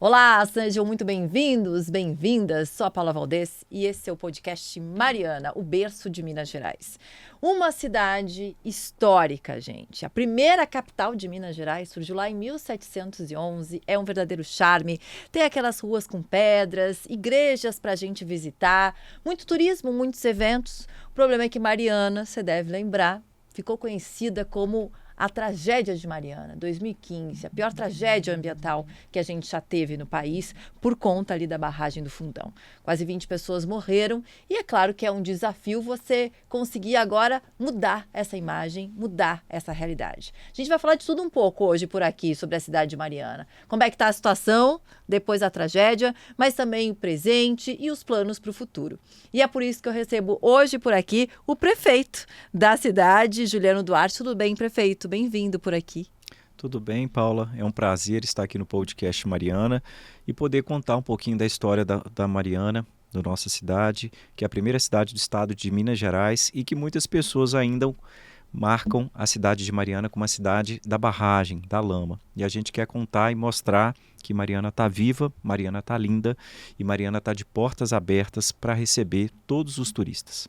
Olá, sejam muito bem-vindos, bem-vindas. Sou a Paula Valdez e esse é o podcast Mariana, o berço de Minas Gerais. Uma cidade histórica, gente. A primeira capital de Minas Gerais surgiu lá em 1711, é um verdadeiro charme. Tem aquelas ruas com pedras, igrejas para a gente visitar, muito turismo, muitos eventos. O problema é que Mariana, você deve lembrar, ficou conhecida como a tragédia de Mariana, 2015, a pior tragédia ambiental que a gente já teve no país por conta ali da barragem do Fundão. Quase 20 pessoas morreram e é claro que é um desafio você conseguir agora mudar essa imagem, mudar essa realidade. A gente vai falar de tudo um pouco hoje por aqui sobre a cidade de Mariana. Como é que está a situação depois da tragédia, mas também o presente e os planos para o futuro. E é por isso que eu recebo hoje por aqui o prefeito da cidade, Juliano Duarte. Tudo bem, prefeito? Bem-vindo por aqui. Tudo bem, Paula? É um prazer estar aqui no podcast Mariana e poder contar um pouquinho da história da Mariana, da nossa cidade, que é a primeira cidade do estado de Minas Gerais e que muitas pessoas ainda marcam a cidade de Mariana como a cidade da barragem, da lama. E a gente quer contar e mostrar que Mariana está viva, Mariana está linda e Mariana está de portas abertas para receber todos os turistas.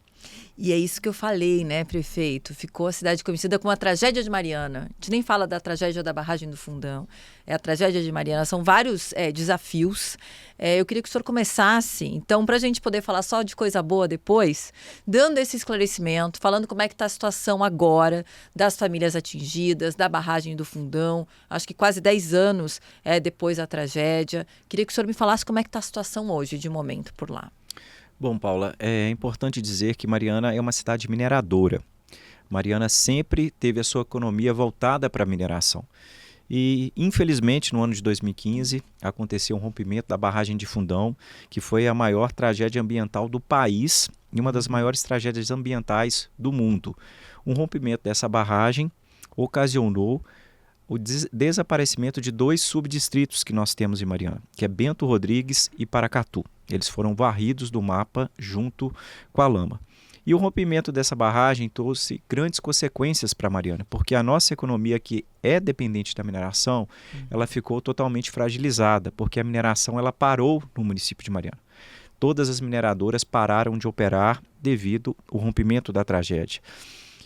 E é isso que eu falei, né, prefeito? Ficou a cidade conhecida como a tragédia de Mariana. A gente nem fala da tragédia da barragem do Fundão. É a tragédia de Mariana. São vários desafios. Eu queria que o senhor começasse, então, para a gente poder falar só de coisa boa depois, dando esse esclarecimento, falando como é que está a situação agora das famílias atingidas, da barragem do Fundão. Acho que quase 10 anos depois da tragédia. Queria que o senhor me falasse como é que está a situação hoje, de momento, por lá. Bom, Paula, é importante dizer que Mariana é uma cidade mineradora. Mariana sempre teve a sua economia voltada para a mineração. E, infelizmente, no ano de 2015, aconteceu um rompimento da barragem de Fundão, que foi a maior tragédia ambiental do país e uma das maiores tragédias ambientais do mundo. Um rompimento dessa barragem ocasionou o desaparecimento de 2 subdistritos que nós temos em Mariana, que é Bento Rodrigues e Paracatu. Eles foram varridos do mapa junto com a lama. E o rompimento dessa barragem trouxe grandes consequências para Mariana, porque a nossa economia, que é dependente da mineração, ela ficou totalmente fragilizada, porque a mineração ela parou no município de Mariana. Todas as mineradoras pararam de operar devido ao rompimento da tragédia.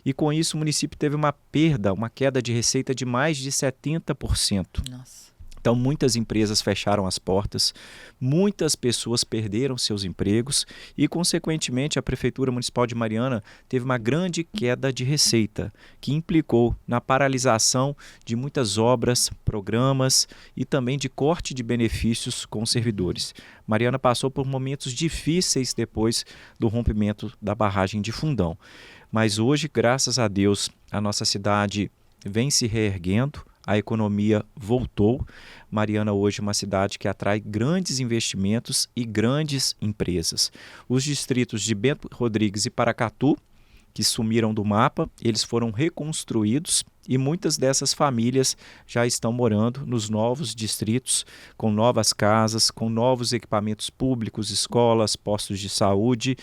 E com isso o município teve uma perda, uma queda de receita de mais de 70%. Nossa. Então muitas empresas fecharam as portas, muitas pessoas perderam seus empregos e, consequentemente, a Prefeitura Municipal de Mariana teve uma grande queda de receita, que implicou na paralisação de muitas obras, programas e também de corte de benefícios com os servidores. Mariana passou por momentos difíceis depois do rompimento da barragem de Fundão. Mas hoje, graças a Deus, a nossa cidade vem se reerguendo, a economia voltou. Mariana hoje é uma cidade que atrai grandes investimentos e grandes empresas. Os distritos de Bento Rodrigues e Paracatu, que sumiram do mapa, eles foram reconstruídos e muitas dessas famílias já estão morando nos novos distritos, com novas casas, com novos equipamentos públicos, escolas, postos de saúde.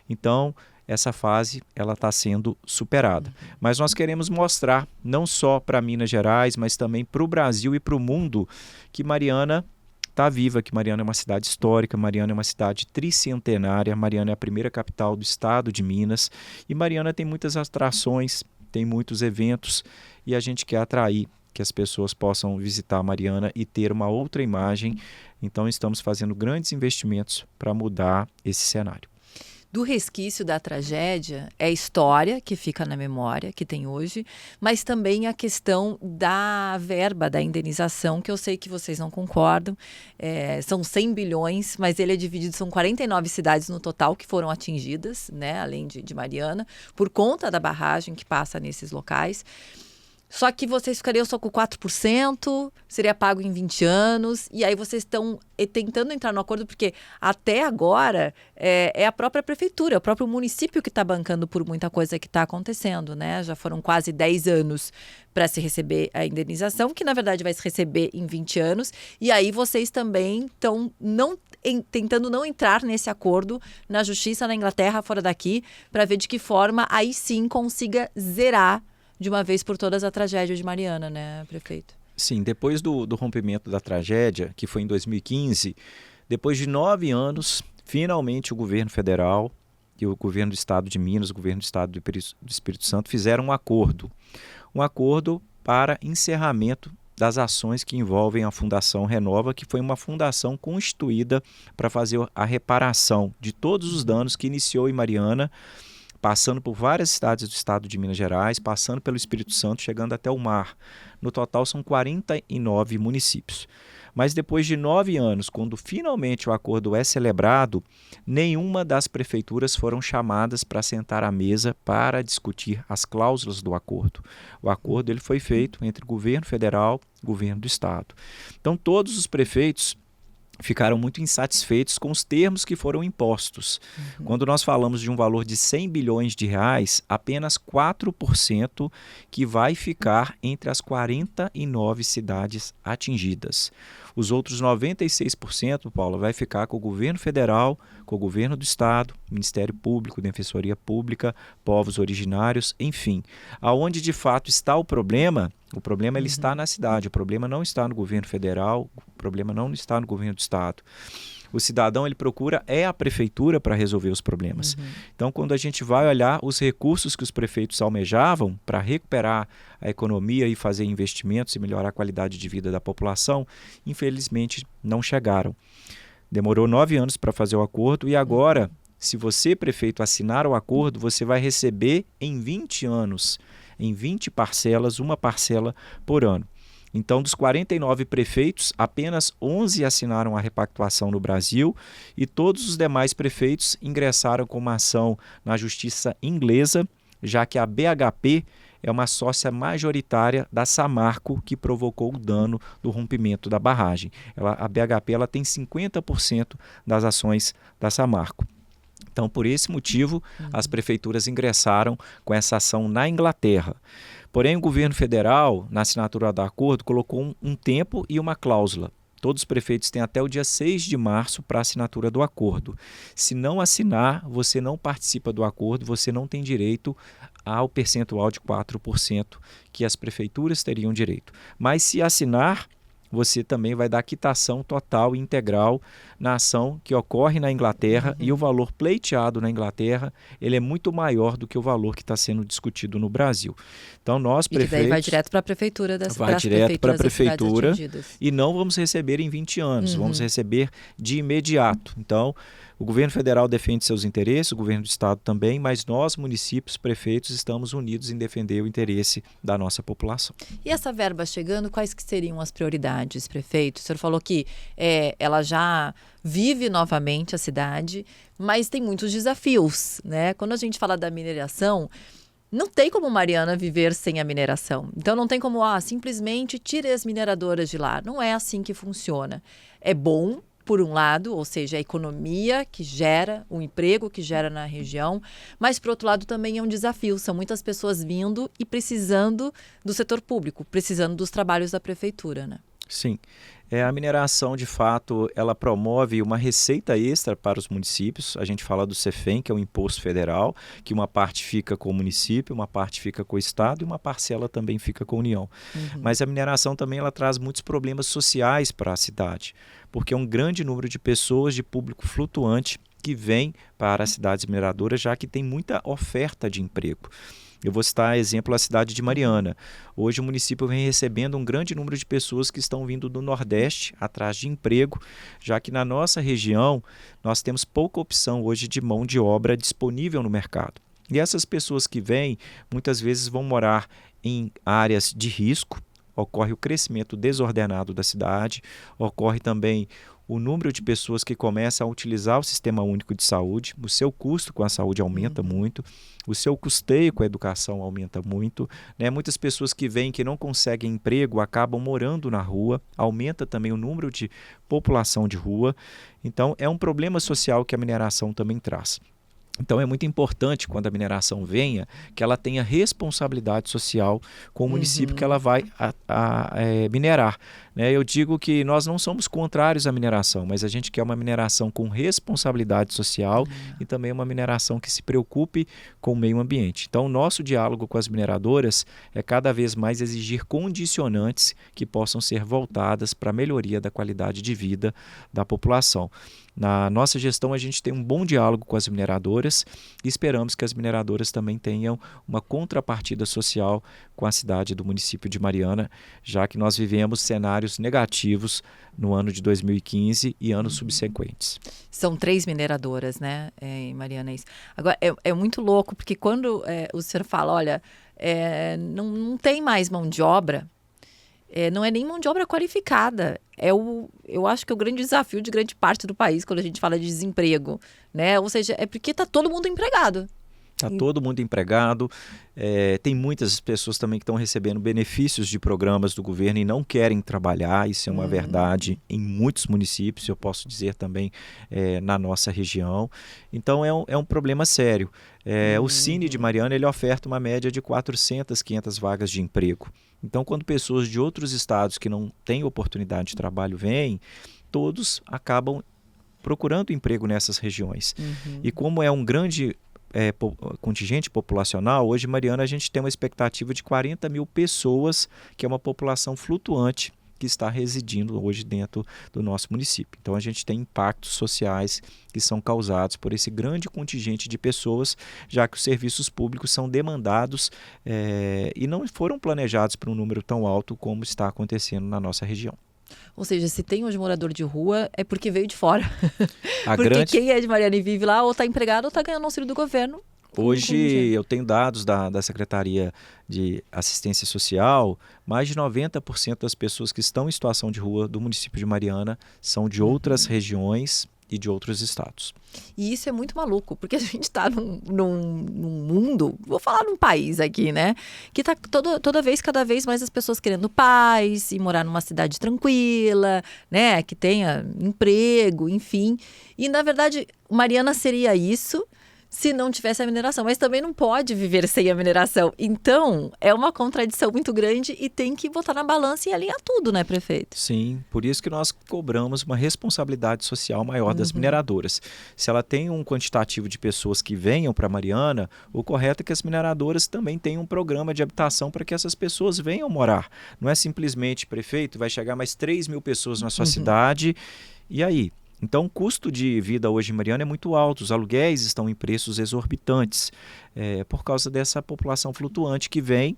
Então, essa fase ela está sendo superada. Mas nós queremos mostrar, não só para Minas Gerais, mas também para o Brasil e para o mundo, que Mariana está viva, que Mariana é uma cidade histórica, Mariana é uma cidade tricentenária, Mariana é a primeira capital do estado de Minas, e Mariana tem muitas atrações, tem muitos eventos, e a gente quer atrair que as pessoas possam visitar Mariana e ter uma outra imagem. Então estamos fazendo grandes investimentos para mudar esse cenário. Do resquício da tragédia é a história que fica na memória, que tem hoje, mas também a questão da verba, da indenização, que eu sei que vocês não concordam. São 100 bilhões, mas ele é dividido, são 49 cidades no total que foram atingidas, né, além de Mariana, por conta da barragem que passa nesses locais. Só que vocês ficariam só com 4%, seria pago em 20 anos, e aí vocês estão tentando entrar no acordo, porque até agora é a própria prefeitura, é o próprio município que está bancando por muita coisa que está acontecendo, né? Já foram quase 10 anos para se receber a indenização, que na verdade vai se receber em 20 anos, e aí vocês também estão tentando não entrar nesse acordo na justiça, na Inglaterra, fora daqui, para ver de que forma aí sim consiga zerar de uma vez por todas a tragédia de Mariana, né, prefeito? Sim, depois do rompimento da tragédia, que foi em 2015, depois de 9 anos, finalmente o governo federal e o governo do estado de Minas, o governo do estado do Espírito Santo fizeram um acordo para encerramento das ações que envolvem a Fundação Renova, que foi uma fundação constituída para fazer a reparação de todos os danos que iniciou em Mariana, passando por várias cidades do estado de Minas Gerais, passando pelo Espírito Santo, chegando até o mar. No total são 49 municípios. Mas depois de 9 anos, quando finalmente o acordo é celebrado, nenhuma das prefeituras foram chamadas para sentar à mesa para discutir as cláusulas do acordo. O acordo ele foi feito entre o governo federal e o governo do estado. Então todos os prefeitos ficaram muito insatisfeitos com os termos que foram impostos. Quando nós falamos de um valor de 100 bilhões de reais, apenas 4% que vai ficar entre as 49 cidades atingidas. Os outros 96%, Paula, vai ficar com o governo federal, com o governo do estado, Ministério Público, Defensoria Pública, povos originários, enfim. Aonde de fato está o problema ele está na cidade, o problema não está no governo federal, o problema não está no governo do estado. O cidadão ele procura a prefeitura para resolver os problemas. Então, quando a gente vai olhar os recursos que os prefeitos almejavam para recuperar a economia e fazer investimentos e melhorar a qualidade de vida da população, infelizmente não chegaram. Demorou 9 anos para fazer o acordo e agora, se você, prefeito, assinar o acordo, você vai receber em 20 anos, em 20 parcelas, uma parcela por ano. Então, dos 49 prefeitos, apenas 11 assinaram a repactuação no Brasil e todos os demais prefeitos ingressaram com uma ação na justiça inglesa, já que a BHP é uma sócia majoritária da Samarco, que provocou o dano do rompimento da barragem. A BHP ela tem 50% das ações da Samarco. Então, por esse motivo, as prefeituras ingressaram com essa ação na Inglaterra. Porém, o governo federal, na assinatura do acordo, colocou um tempo e uma cláusula. Todos os prefeitos têm até o dia 6 de março para a assinatura do acordo. Se não assinar, você não participa do acordo, você não tem direito ao percentual de 4% que as prefeituras teriam direito. Mas se assinar, você também vai dar quitação total e integral na ação que ocorre na Inglaterra e o valor pleiteado na Inglaterra ele é muito maior do que o valor que está sendo discutido no Brasil. Então nós prefeitos... E daí vai direto para a prefeitura vai direto para a prefeitura e não vamos receber em 20 anos, vamos receber de imediato. Então o governo federal defende seus interesses, o governo do estado também, mas nós, municípios, prefeitos, estamos unidos em defender o interesse da nossa população. E essa verba chegando, quais que seriam as prioridades, prefeito? O senhor falou que ela já vive novamente a cidade, mas tem muitos desafios, né? Quando a gente fala da mineração, não tem como Mariana viver sem a mineração. Então não tem como, simplesmente tire as mineradoras de lá. Não é assim que funciona. É bom, por um lado, ou seja, a economia que gera, o emprego que gera na região, mas, por outro lado, também é um desafio. São muitas pessoas vindo e precisando do setor público, precisando dos trabalhos da prefeitura, né? Sim. A mineração, de fato, ela promove uma receita extra para os municípios. A gente fala do CEFEM, que é o imposto federal, que uma parte fica com o município, uma parte fica com o estado e uma parcela também fica com a União. Mas a mineração também ela traz muitos problemas sociais para a cidade, porque é um grande número de pessoas, de público flutuante, que vem para as cidades mineradoras, já que tem muita oferta de emprego. Eu vou citar exemplo a cidade de Mariana. Hoje o município vem recebendo um grande número de pessoas que estão vindo do Nordeste atrás de emprego, já que na nossa região nós temos pouca opção hoje de mão de obra disponível no mercado. E essas pessoas que vêm, muitas vezes vão morar em áreas de risco, ocorre o crescimento desordenado da cidade, ocorre também o número de pessoas que começam a utilizar o Sistema Único de Saúde, o seu custo com a saúde aumenta muito, o seu custeio com a educação aumenta muito, né? Muitas pessoas que vêm que não conseguem emprego acabam morando na rua, aumenta também o número de população de rua. Então é um problema social que a mineração também traz. Então é muito importante quando a mineração venha que ela tenha responsabilidade social com o município que ela vai minerar. né? Eu digo que nós não somos contrários à mineração, mas a gente quer uma mineração com responsabilidade social e também uma mineração que se preocupe com o meio ambiente. Então, o nosso diálogo com as mineradoras é cada vez mais exigir condicionantes que possam ser voltadas para a melhoria da qualidade de vida da população. Na nossa gestão, a gente tem um bom diálogo com as mineradoras e esperamos que as mineradoras também tenham uma contrapartida social com a cidade do município de Mariana, já que nós vivemos cenários negativos no ano de 2015 e anos subsequentes. São 3 mineradoras, né, em Mariana, é isso. Agora, é muito louco, porque quando o senhor fala, olha, não tem mais mão de obra, não é nem mão de obra qualificada. Eu acho que é o grande desafio de grande parte do país quando a gente fala de desemprego, né? Ou seja, é porque está todo mundo empregado. Está todo mundo empregado, tem muitas pessoas também que estão recebendo benefícios de programas do governo e não querem trabalhar, isso é uma verdade em muitos municípios, eu posso dizer também na nossa região. Então é um problema sério. O Cine de Mariana ele oferta uma média de 400, 500 vagas de emprego. Então quando pessoas de outros estados que não têm oportunidade de trabalho vêm, todos acabam procurando emprego nessas regiões. E como é um grande contingente populacional, hoje, Mariana, a gente tem uma expectativa de 40 mil pessoas, que é uma população flutuante que está residindo hoje dentro do nosso município. Então, a gente tem impactos sociais que são causados por esse grande contingente de pessoas, já que os serviços públicos são demandados e não foram planejados para um número tão alto como está acontecendo na nossa região. Ou seja, se tem hoje morador de rua, é porque veio de fora. Porque quem é de Mariana e vive lá, ou está empregado, ou está ganhando auxílio do governo. Hoje eu tenho dados da Secretaria de Assistência Social, mais de 90% das pessoas que estão em situação de rua do município de Mariana são de outras regiões e de outros estados. E isso é muito maluco, porque a gente está num mundo, vou falar num país aqui, né? Que está cada vez mais as pessoas querendo paz e morar numa cidade tranquila, né? Que tenha emprego, enfim. E, na verdade, Mariana seria isso se não tivesse a mineração, mas também não pode viver sem a mineração. Então, é uma contradição muito grande e tem que botar na balança e alinhar tudo, né, prefeito? Sim, por isso que nós cobramos uma responsabilidade social maior das mineradoras. Se ela tem um quantitativo de pessoas que venham para Mariana, o correto é que as mineradoras também tenham um programa de habitação para que essas pessoas venham morar. Não é simplesmente, prefeito, vai chegar mais 3 mil pessoas na sua cidade, e aí? Então, o custo de vida hoje em Mariana é muito alto, os aluguéis estão em preços exorbitantes por causa dessa população flutuante que vem.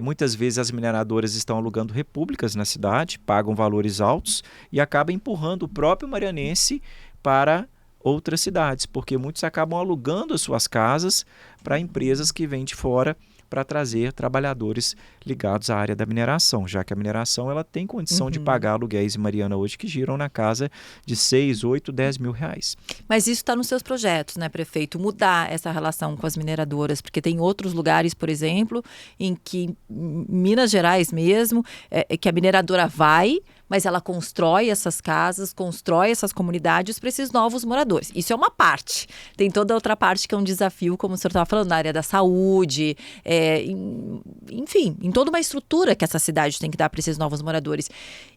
Muitas vezes as mineradoras estão alugando repúblicas na cidade, pagam valores altos e acabam empurrando o próprio marianense para outras cidades, porque muitos acabam alugando as suas casas para empresas que vêm de fora para trazer trabalhadores ligados à área da mineração, já que a mineração ela tem condição de pagar aluguéis em Mariana hoje que giram na casa de 6, 8, 10 mil reais. Mas isso está nos seus projetos, né, prefeito? Mudar essa relação com as mineradoras, porque tem outros lugares, por exemplo, em que Minas Gerais mesmo, que a mineradora vai, mas ela constrói essas casas, constrói essas comunidades para esses novos moradores. Isso é uma parte. Tem toda a outra parte que é um desafio, como o senhor estava falando, na área da saúde, enfim, em toda uma estrutura que essa cidade tem que dar para esses novos moradores.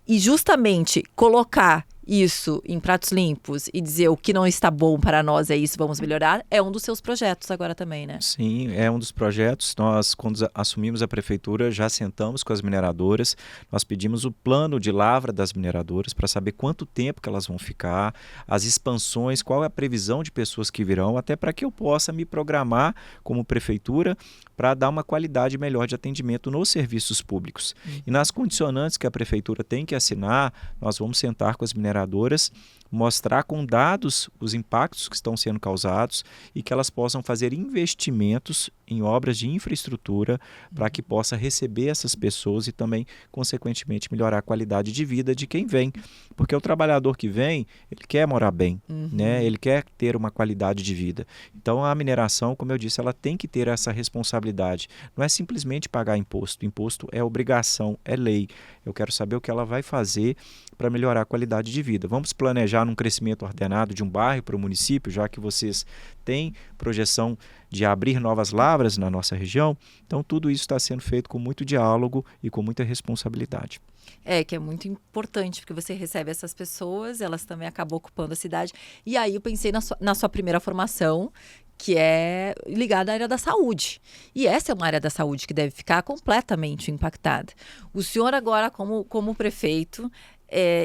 E justamente colocar isso em pratos limpos e dizer o que não está bom para nós é isso, vamos melhorar, é um dos seus projetos agora também, né? Sim, é um dos projetos. Nós, quando assumimos a prefeitura, já sentamos com as mineradoras, nós pedimos o plano de lavra das mineradoras para saber quanto tempo que elas vão ficar, as expansões, qual é a previsão de pessoas que virão, até para que eu possa me programar como prefeitura para dar uma qualidade melhor de atendimento nos serviços públicos. E nas condicionantes que a prefeitura tem que assinar, nós vamos sentar com as mineradoras, mostrar com dados os impactos que estão sendo causados e que elas possam fazer investimentos em obras de infraestrutura para que possa receber essas pessoas e também, consequentemente, melhorar a qualidade de vida de quem vem. Porque o trabalhador que vem, ele quer morar bem, né? Ele quer ter uma qualidade de vida. Então, a mineração, como eu disse, ela tem que ter essa responsabilidade. Não é simplesmente pagar imposto. Imposto é obrigação, é lei. Eu quero saber o que ela vai fazer para melhorar a qualidade de vida. Vamos planejar num crescimento ordenado de um bairro para o município, já que vocês têm projeção de abrir novas lavras na nossa região. Então, tudo isso está sendo feito com muito diálogo e com muita responsabilidade. Que é muito importante, porque você recebe essas pessoas, elas também acabam ocupando a cidade. E aí eu pensei na sua primeira formação, que é ligada à área da saúde. E essa é uma área da saúde que deve ficar completamente impactada. O senhor agora, como prefeito,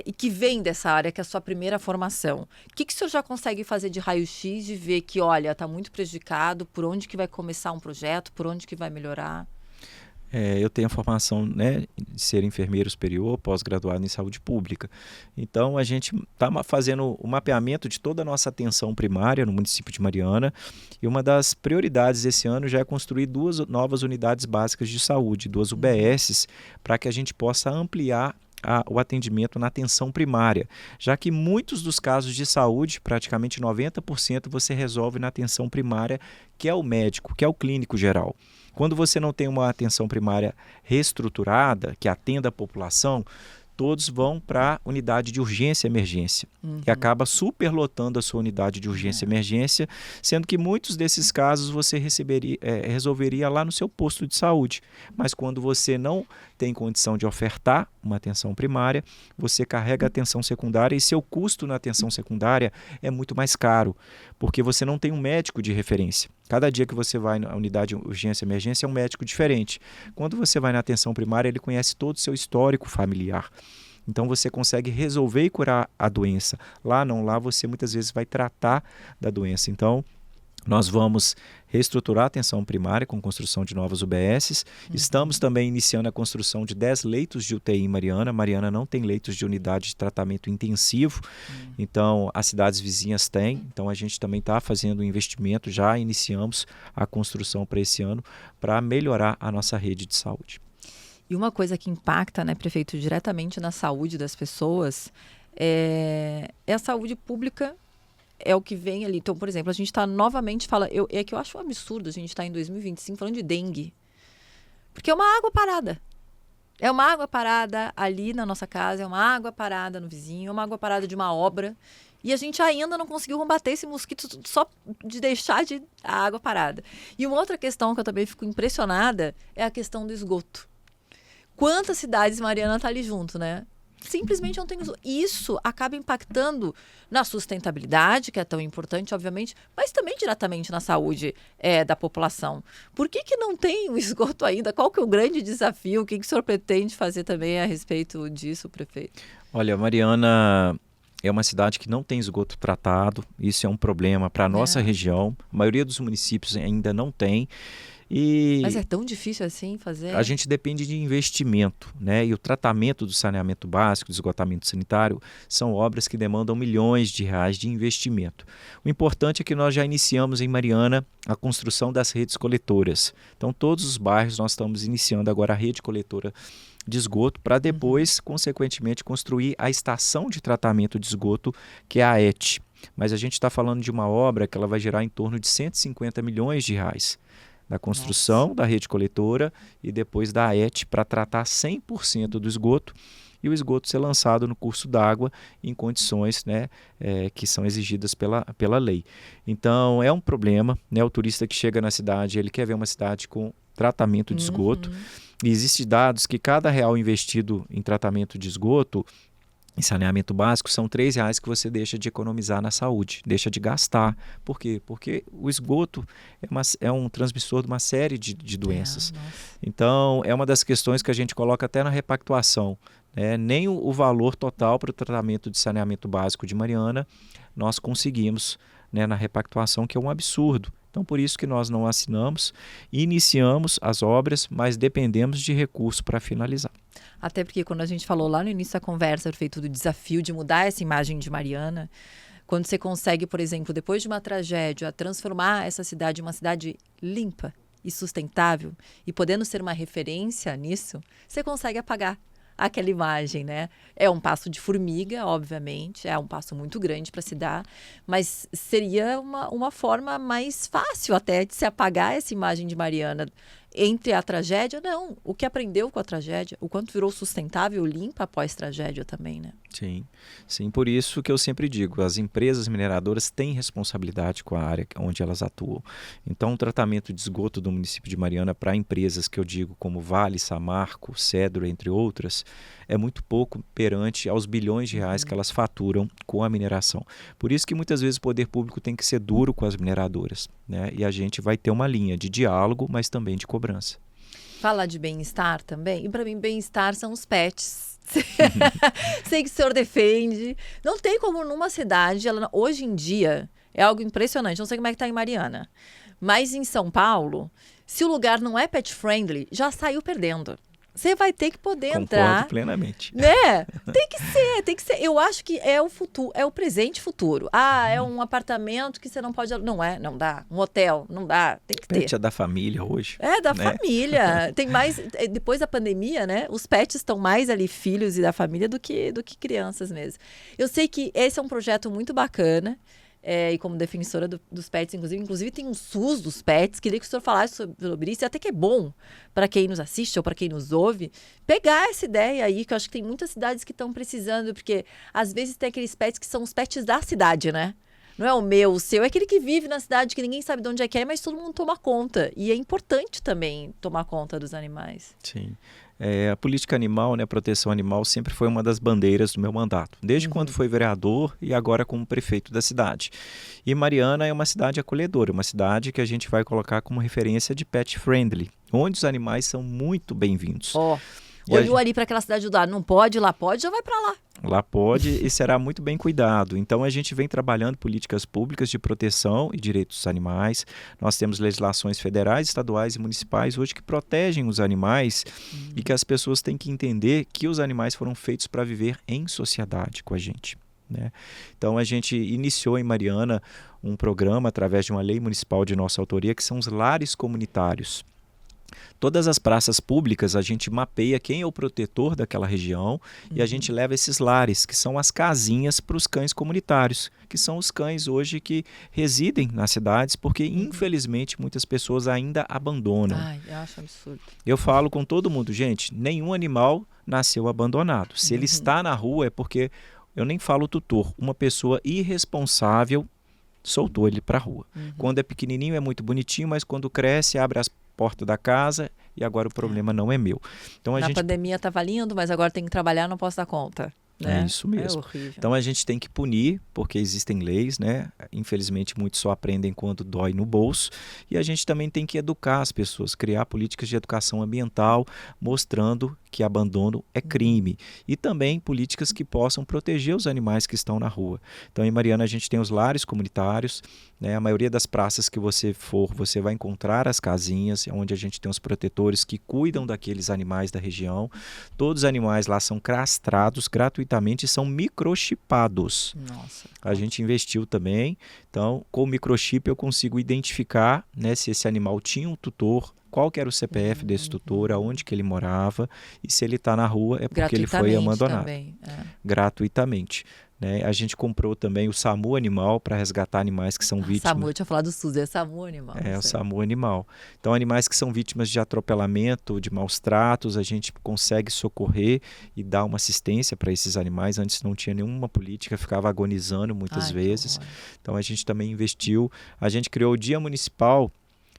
e que vem dessa área, que é a sua primeira formação, o que o senhor já consegue fazer de raio-x, de ver que, olha, está muito prejudicado, por onde que vai começar um projeto, por onde que vai melhorar? Eu tenho a formação, né, de ser enfermeiro superior, pós-graduado em saúde pública. Então, a gente está fazendo o mapeamento de toda a nossa atenção primária no município de Mariana. E uma das prioridades desse ano já é construir 2 novas unidades básicas de saúde, 2 UBSs, para que a gente possa ampliar o atendimento na atenção primária, já que muitos dos casos de saúde, praticamente 90%, você resolve na atenção primária, que é o médico, que é o clínico geral. Quando você não tem uma atenção primária reestruturada, que atenda a população, todos vão para a unidade de urgência e emergência, que acaba superlotando a sua unidade de urgência e emergência, sendo que muitos desses casos você resolveria lá no seu posto de saúde. Mas quando você não tem condição de ofertar uma atenção primária, você carrega a atenção secundária e seu custo na atenção secundária é muito mais caro, porque você não tem um médico de referência. Cada dia que você vai na unidade de urgência e emergência é um médico diferente. Quando você vai na atenção primária, ele conhece todo o seu histórico familiar. Então você consegue resolver e curar a doença. Lá não, lá você muitas vezes vai tratar da doença. Então, nós vamos reestruturar a atenção primária com construção de novas UBSs. Estamos também iniciando a construção de 10 leitos de UTI em Mariana. Mariana não tem leitos de unidade de tratamento intensivo, então as cidades vizinhas têm. Então a gente também está fazendo um investimento, já iniciamos a construção para esse ano, para melhorar a nossa rede de saúde. E uma coisa que impacta, né, prefeito, diretamente na saúde das pessoas é a saúde pública. É o que vem ali. Então, por exemplo, a gente está novamente falando... É que eu acho um absurdo a gente estar em 2025 falando de dengue. Porque é uma água parada. É uma água parada ali na nossa casa, é uma água parada no vizinho, é uma água parada de uma obra. E a gente ainda não conseguiu combater esse mosquito só de deixar a água parada. E uma outra questão que eu também fico impressionada é a questão do esgoto. Quantas cidades Mariana está ali junto, né? Simplesmente não tem esgoto. Isso acaba impactando na sustentabilidade, que é tão importante, obviamente, mas também diretamente na saúde da população. Por que não tem o esgoto ainda? Qual que é o grande desafio? O que o senhor pretende fazer também a respeito disso, prefeito? Olha, Mariana é uma cidade que não tem esgoto tratado. Isso é um problema para a nossa região. A maioria dos municípios ainda não tem. Mas é tão difícil assim fazer? A gente depende de investimento, né? E o tratamento do saneamento básico, do esgotamento sanitário, são obras que demandam milhões de reais de investimento. O importante é que nós já iniciamos em Mariana a construção das redes coletoras. Então, todos os bairros nós estamos iniciando agora a rede coletora de esgoto para depois, consequentemente, construir a estação de tratamento de esgoto, que é a ET. Mas a gente está falando de uma obra que ela vai gerar em torno de 150 milhões de reais. Da construção da rede coletora e depois da ET para tratar 100% do esgoto e o esgoto ser lançado no curso d'água em condições, né, que são exigidas pela lei. Então é um problema, né, o turista que chega na cidade, ele quer ver uma cidade com tratamento de esgoto. E existem dados que cada real investido em tratamento de esgoto, em saneamento básico, são R$3 que você deixa de economizar na saúde, deixa de gastar. Por quê? Porque o esgoto é um transmissor de uma série de doenças. Então, é uma das questões que a gente coloca até na repactuação. Nem o valor total para o tratamento de saneamento básico de Mariana nós conseguimos, né, na repactuação, que é um absurdo. Então, por isso que nós não assinamos, iniciamos as obras, mas dependemos de recurso para finalizar. Até porque quando a gente falou lá no início da conversa, feito do desafio de mudar essa imagem de Mariana, quando você consegue, por exemplo, depois de uma tragédia, transformar essa cidade em uma cidade limpa e sustentável, e podendo ser uma referência nisso, você consegue apagar aquela imagem, né? É um passo de formiga, obviamente, é um passo muito grande para se dar, mas seria uma forma mais fácil até de se apagar essa imagem de Mariana entre a tragédia, não. O que aprendeu com a tragédia, o quanto virou sustentável e limpa após tragédia também, né? Sim, sim, por isso que eu sempre digo, as empresas mineradoras têm responsabilidade com a área onde elas atuam. Então, o tratamento de esgoto do município de Mariana para empresas que eu digo como Vale, Samarco, Cedro, entre outras, é muito pouco perante aos bilhões de reais que elas faturam com a mineração. Por isso que muitas vezes o poder público tem que ser duro com as mineradoras, né? E a gente vai ter uma linha de diálogo, mas também de cobrança. Falar de bem-estar também, e para mim bem-estar são os pets. Sei que o senhor defende. Não tem como numa cidade, hoje em dia, é algo impressionante. Não sei como é que tá em Mariana. Mas em São Paulo, se o lugar não é pet friendly, já saiu perdendo. Você vai ter que poder entrar. Concordo plenamente. Né? Tem que ser. Eu acho que é o futuro, é o presente e futuro. É um apartamento que você não pode. Não dá. Um hotel, não dá. Tem que ter. Pet é da família hoje. É, da família. Tem mais. Depois da pandemia, né? Os pets estão mais ali, filhos e da família, do que crianças mesmo. Eu sei que esse é um projeto muito bacana. E como defensora dos pets, inclusive tem um SUS dos pets, queria que o senhor falasse sobre isso, e até que é bom para quem nos assiste ou para quem nos ouve, pegar essa ideia aí, que eu acho que tem muitas cidades que estão precisando, porque às vezes tem aqueles pets que são os pets da cidade, né? Não é o meu, o seu, é aquele que vive na cidade, que ninguém sabe de onde é que é, mas todo mundo toma conta. E é importante também tomar conta dos animais. Sim. A política animal, né, a proteção animal sempre foi uma das bandeiras do meu mandato, desde quando fui vereador e agora como prefeito da cidade. E Mariana é uma cidade acolhedora, uma cidade que a gente vai colocar como referência de pet friendly, onde os animais são muito bem-vindos. Olhou ali para aquela cidade do lado, não pode, lá pode, já vai para lá. Lá pode e será muito bem cuidado. Então, a gente vem trabalhando políticas públicas de proteção e direitos dos animais. Nós temos legislações federais, estaduais e municipais hoje que protegem os animais e que as pessoas têm que entender que os animais foram feitos para viver em sociedade com a gente, né? Então, a gente iniciou em Mariana um programa através de uma lei municipal de nossa autoria, que são os lares comunitários. Todas as praças públicas a gente mapeia quem é o protetor daquela região e a gente leva esses lares, que são as casinhas para os cães comunitários, que são os cães hoje que residem nas cidades, porque infelizmente muitas pessoas ainda abandonam. Eu acho absurdo. Eu falo com todo mundo, gente, nenhum animal nasceu abandonado. Se ele está na rua é porque, eu nem falo tutor, uma pessoa irresponsável soltou ele para a rua. Quando é pequenininho é muito bonitinho, mas quando cresce abre as porta da casa e agora o problema não é meu. Então, Na pandemia estava lindo, mas agora tem que trabalhar, não posso dar conta. Né? É isso mesmo. É horrível. Então a gente tem que punir, porque existem leis, né? Infelizmente muitos só aprendem quando dói no bolso. E a gente também tem que educar as pessoas, criar políticas de educação ambiental, mostrando que abandono é crime. E também políticas que possam proteger os animais que estão na rua. Então em Mariana a gente tem os lares comunitários, né? A maioria das praças que você for, você vai encontrar as casinhas, onde a gente tem os protetores que cuidam daqueles animais da região. Todos os animais lá são castrados gratuitamente e são microchipados. Nossa. A gente investiu também. Então, com o microchip eu consigo identificar, né, se esse animal tinha um tutor, qual que era o CPF desse tutor, aonde que ele morava e se ele está na rua é porque ele foi abandonado. Também, gratuitamente. Né? A gente comprou também o SAMU Animal para resgatar animais que são vítimas. SAMU, eu tinha falado do SUS, é SAMU Animal. O SAMU Animal. Então, animais que são vítimas de atropelamento, de maus tratos, a gente consegue socorrer e dar uma assistência para esses animais. Antes não tinha nenhuma política, ficava agonizando muitas vezes. Então, a gente também investiu. A gente criou o Dia Municipal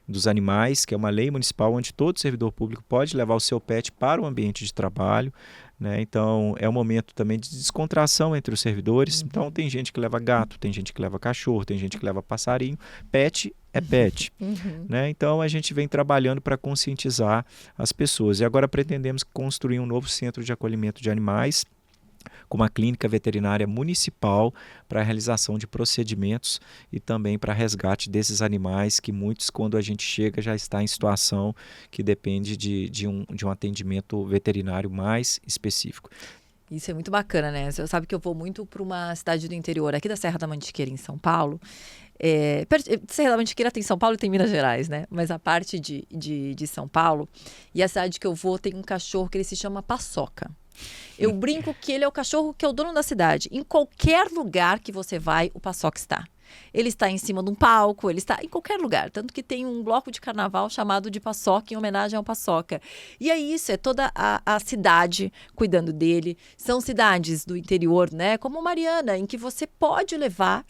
dos Animais, que é uma lei municipal onde todo servidor público pode levar o seu pet para o ambiente de trabalho. Né? Então, é um momento também de descontração entre os servidores. Então, tem gente que leva gato, tem gente que leva cachorro, tem gente que leva passarinho. Pet é pet. Né? Então, a gente vem trabalhando para conscientizar as pessoas. E agora pretendemos construir um novo centro de acolhimento de animais, com uma clínica veterinária municipal para a realização de procedimentos e também para resgate desses animais que muitos, quando a gente chega, já está em situação que depende de um atendimento veterinário mais específico. Isso é muito bacana, né? Você sabe que eu vou muito para uma cidade do interior, aqui da Serra da Mantiqueira, em São Paulo. Serra da Mantiqueira tem São Paulo e tem Minas Gerais, né? Mas a parte de São Paulo, e a cidade que eu vou tem um cachorro que ele se chama Paçoca. Eu brinco que ele é o cachorro que é o dono da cidade. Em qualquer lugar que você vai, o Paçoca está. ele está em cima de um palco, ele está em qualquer lugar. Tanto que tem um bloco de carnaval chamado de Paçoca, em homenagem ao Paçoca. E é isso, é toda a cidade cuidando dele. São cidades do interior, né? Como Mariana, em que você pode levar...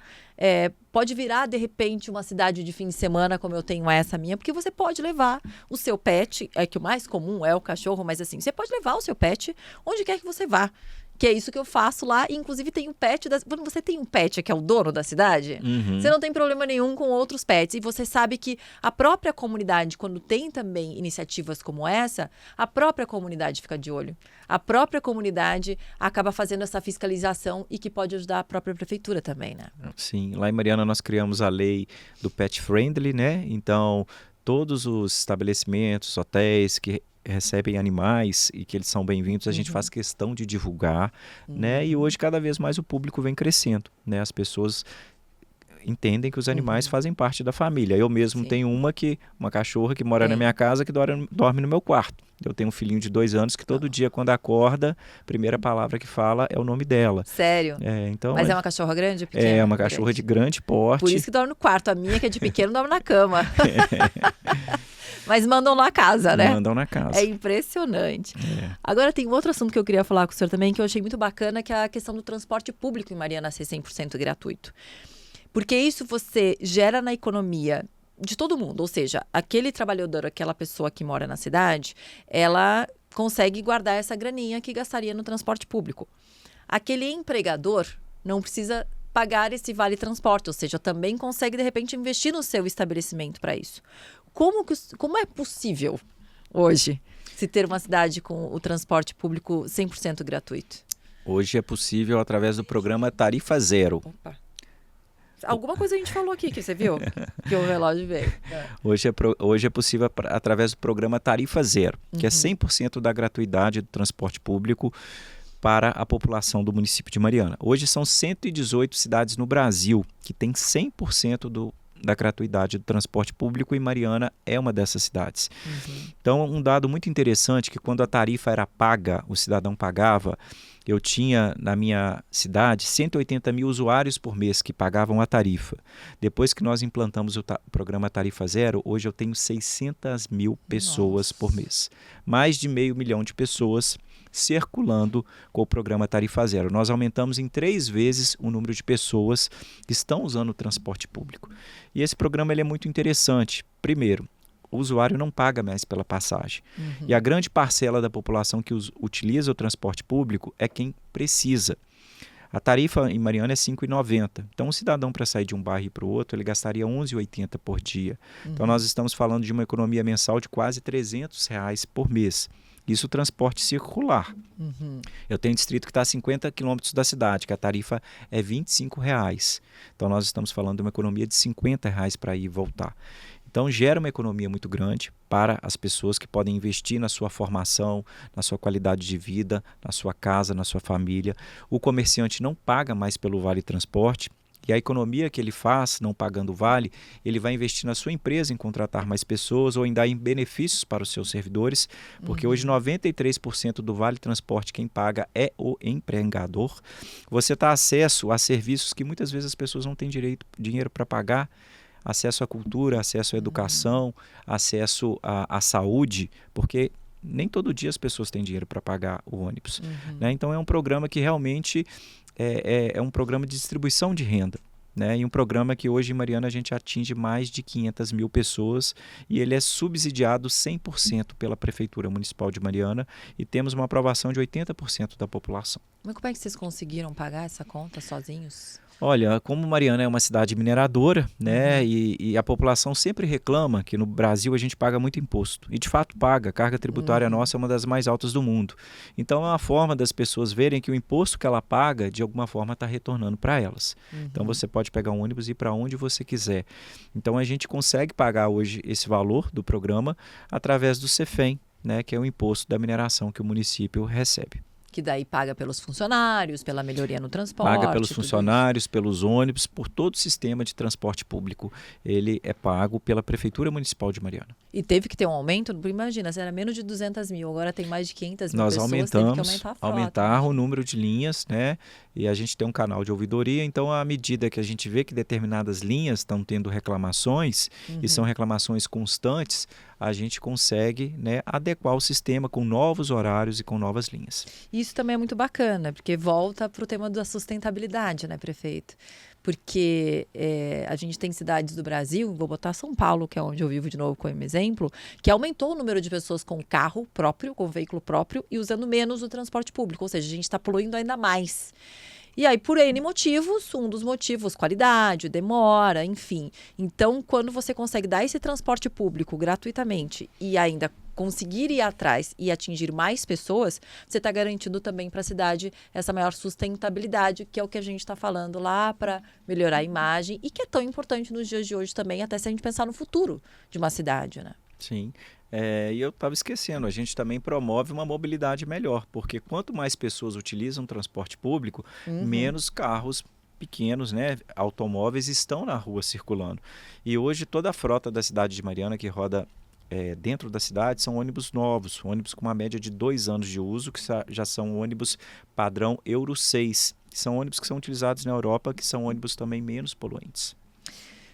pode virar, de repente, uma cidade de fim de semana, como eu tenho essa minha, porque você pode levar o seu pet, que o mais comum é o cachorro, mas assim, você pode levar o seu pet onde quer que você vá. Que é isso que eu faço lá, e inclusive tem um pet, quando você tem um pet que é o dono da cidade, você não tem problema nenhum com outros pets, e você sabe que a própria comunidade, quando tem também iniciativas como essa, a própria comunidade fica de olho. A própria comunidade acaba fazendo essa fiscalização e que pode ajudar a própria prefeitura também, né? Sim, lá em Mariana nós criamos a lei do Pet Friendly, né? Então, todos os estabelecimentos, hotéis que recebem animais e que eles são bem-vindos, a gente faz questão de divulgar, né? E hoje cada vez mais o público vem crescendo, né? As pessoas entendem que os animais fazem parte da família. Eu mesmo tenho uma cachorra que mora na minha casa, que dorme no meu quarto. Eu tenho um filhinho de 2 anos que todo dia, quando acorda, a primeira palavra que fala é o nome dela. Sério? Então, mas é uma cachorra grande ou pequena? É uma cachorra de grande porte. Por isso que dorme no quarto. A minha, que é de pequeno, dorme na cama. Mas mandam na casa, né? Mandam na casa. É impressionante. Agora tem um outro assunto que eu queria falar com o senhor também, que eu achei muito bacana, que é a questão do transporte público em Mariana ser 100% gratuito. Porque isso você gera na economia de todo mundo. Ou seja, aquele trabalhador, aquela pessoa que mora na cidade, ela consegue guardar essa graninha que gastaria no transporte público. Aquele empregador não precisa pagar esse vale transporte, ou seja, também consegue, de repente, investir no seu estabelecimento para isso. Como é possível hoje se ter uma cidade com o transporte público 100% gratuito? Hoje é possível através do programa Tarifa Zero. Opa. Alguma coisa a gente falou aqui, que você viu? Que o relógio veio. Hoje é possível através do programa Tarifa Zero, que é 100% da gratuidade do transporte público para a população do município de Mariana. Hoje são 118 cidades no Brasil que têm 100% da gratuidade do transporte público, e Mariana é uma dessas cidades. Então, um dado muito interessante, que quando a tarifa era paga, o cidadão pagava, eu tinha na minha cidade 180 mil usuários por mês que pagavam a tarifa. Depois que nós implantamos o programa Tarifa Zero, hoje eu tenho 600 mil pessoas por mês. Mais de 500 mil de pessoas circulando com o programa Tarifa Zero. Nós aumentamos em 3 vezes o número de pessoas que estão usando o transporte público. E esse programa ele é muito interessante. Primeiro, o usuário não paga mais pela passagem. E a grande parcela da população que utiliza o transporte público é quem precisa. A tarifa em Mariana é R$ 5,90. Então, um cidadão, para sair de um bairro para o outro, ele gastaria R$ 11,80 por dia. Então, nós estamos falando de uma economia mensal de quase R$ 300 por mês. Isso transporte circular. Eu tenho um distrito que está a 50 quilômetros da cidade, que a tarifa é R$ 25. Então, nós estamos falando de uma economia de R$ 50 para ir e voltar. Então, gera uma economia muito grande para as pessoas que podem investir na sua formação, na sua qualidade de vida, na sua casa, na sua família. O comerciante não paga mais pelo vale transporte. E a economia que ele faz, não pagando o vale, ele vai investir na sua empresa em contratar mais pessoas ou em dar em benefícios para os seus servidores, porque hoje 93% do vale transporte quem paga é o empregador. Você dá acesso a serviços que muitas vezes as pessoas não têm dinheiro para pagar, acesso à cultura, acesso à educação, acesso à saúde, porque nem todo dia as pessoas têm dinheiro para pagar o ônibus. Né? Então é um programa que realmente é um programa de distribuição de renda. Né? E um programa que hoje em Mariana a gente atinge mais de 500 mil pessoas, e ele é subsidiado 100% pela Prefeitura Municipal de Mariana, e temos uma aprovação de 80% da população. Mas como é que vocês conseguiram pagar essa conta sozinhos? Olha, como Mariana é uma cidade mineradora, né, e a população sempre reclama que no Brasil a gente paga muito imposto. E de fato paga, a carga tributária nossa é uma das mais altas do mundo. Então é uma forma das pessoas verem que o imposto que ela paga, de alguma forma, está retornando para elas. Então você pode pegar um ônibus e ir para onde você quiser. Então a gente consegue pagar hoje esse valor do programa através do CEFEM, né, que é o imposto da mineração que o município recebe. Que daí paga pelos funcionários, pela melhoria no transporte. Paga pelos funcionários, pelos ônibus, por todo o sistema de transporte público. Ele é pago pela Prefeitura Municipal de Mariana. E teve que ter um aumento? Imagina, se era menos de 200 mil, agora tem mais de 500 mil Nós pessoas, aumentamos, teve que aumentar a frota. aumentar o número de linhas, né? E a gente tem um canal de ouvidoria, então à medida que a gente vê que determinadas linhas estão tendo reclamações, e são reclamações constantes, a gente consegue, né, adequar o sistema com novos horários e com novas linhas. Isso também é muito bacana, porque volta para o tema da sustentabilidade, né, prefeito? Porque a gente tem cidades do Brasil, vou botar São Paulo, que é onde eu vivo de novo como exemplo, que aumentou o número de pessoas com carro próprio, com veículo próprio e usando menos o transporte público, ou seja, a gente está poluindo ainda mais. E aí, por N motivos, um dos motivos, qualidade, demora, enfim. Então, quando você consegue dar esse transporte público gratuitamente e ainda conseguir ir atrás e atingir mais pessoas, você está garantindo também para a cidade essa maior sustentabilidade, que é o que a gente está falando lá para melhorar a imagem e que é tão importante nos dias de hoje também, até se a gente pensar no futuro de uma cidade, né? Sim. E eu estava esquecendo, a gente também promove uma mobilidade melhor, porque quanto mais pessoas utilizam transporte público, menos carros pequenos, né, automóveis estão na rua circulando. E hoje toda a frota da cidade de Mariana que roda dentro da cidade são ônibus novos, ônibus com uma média de 2 anos de uso, que já são ônibus padrão Euro 6. São ônibus que são utilizados na Europa, que são ônibus também menos poluentes.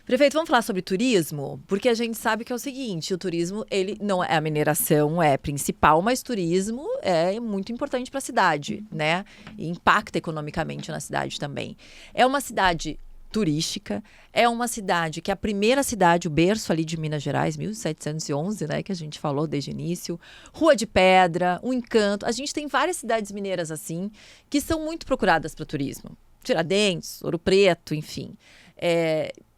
Prefeito, vamos falar sobre turismo? Porque a gente sabe que é o seguinte, o turismo, ele não é a mineração é principal, mas turismo é muito importante para a cidade, né? E impacta economicamente na cidade também. É uma cidade turística, é uma cidade que é a primeira cidade, o berço ali de Minas Gerais, 1711, né, que a gente falou desde o início. Rua de Pedra, um encanto. A gente tem várias cidades mineiras assim, que são muito procuradas para turismo. Tiradentes, Ouro Preto, enfim.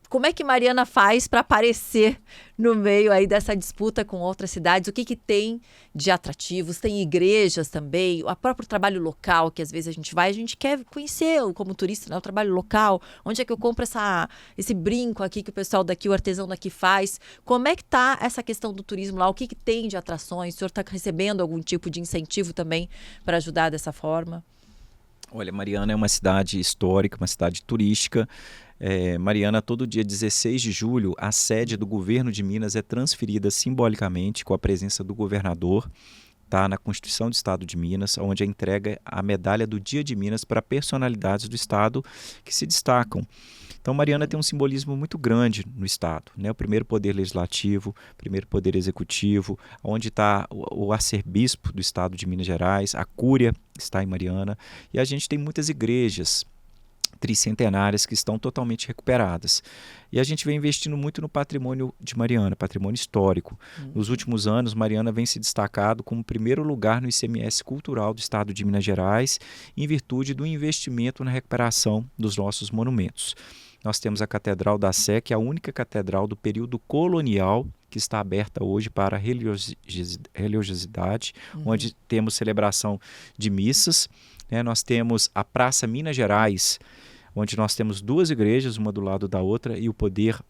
Como é que Mariana faz para aparecer no meio aí dessa disputa com outras cidades? O que tem de atrativos? Tem igrejas também, o próprio trabalho local, que às vezes a gente vai, a gente quer conhecer como turista, né, o trabalho local. Onde é que eu compro esse brinco aqui que o pessoal daqui, o artesão daqui faz? Como é que está essa questão do turismo lá? O que tem de atrações? O senhor está recebendo algum tipo de incentivo também para ajudar dessa forma? Olha, Mariana é uma cidade histórica, uma cidade turística. Mariana, todo dia 16 de julho, a sede do governo de Minas é transferida simbolicamente com a presença do governador, tá, na Constituição do Estado de Minas, onde entrega a medalha do Dia de Minas para personalidades do Estado que se destacam. Então, Mariana tem um simbolismo muito grande no Estado, né? O primeiro poder legislativo, o primeiro poder executivo, onde está o arcebispo do Estado de Minas Gerais, a Cúria está em Mariana, e a gente tem muitas igrejas tricentenárias que estão totalmente recuperadas. E a gente vem investindo muito no patrimônio de Mariana, patrimônio histórico. Nos últimos anos, Mariana vem se destacado como primeiro lugar no ICMS cultural do Estado de Minas Gerais, em virtude do investimento na recuperação dos nossos monumentos. Nós temos a Catedral da Sé, que é a única catedral do período colonial que está aberta hoje para a religiosidade, onde temos celebração de missas. Nós temos a Praça Minas Gerais, onde nós temos 2 igrejas, uma do lado da outra, e o Poder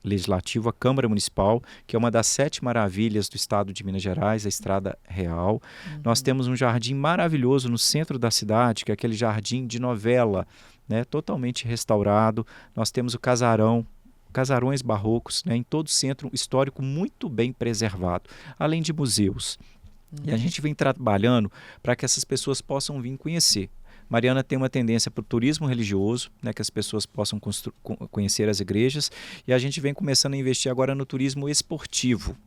Legislativo, a Câmara Municipal, que é uma das 7 maravilhas do Estado de Minas Gerais, a Estrada Real. Nós temos um jardim maravilhoso no centro da cidade, que é aquele jardim de novela, né, totalmente restaurado. Nós temos o casarões barrocos, né, em todo o centro histórico muito bem preservado, além de museus. E a gente vem trabalhando para que essas pessoas possam vir conhecer. Mariana tem uma tendência para o turismo religioso, né, que as pessoas possam conhecer as igrejas, e a gente vem começando a investir agora no turismo esportivo.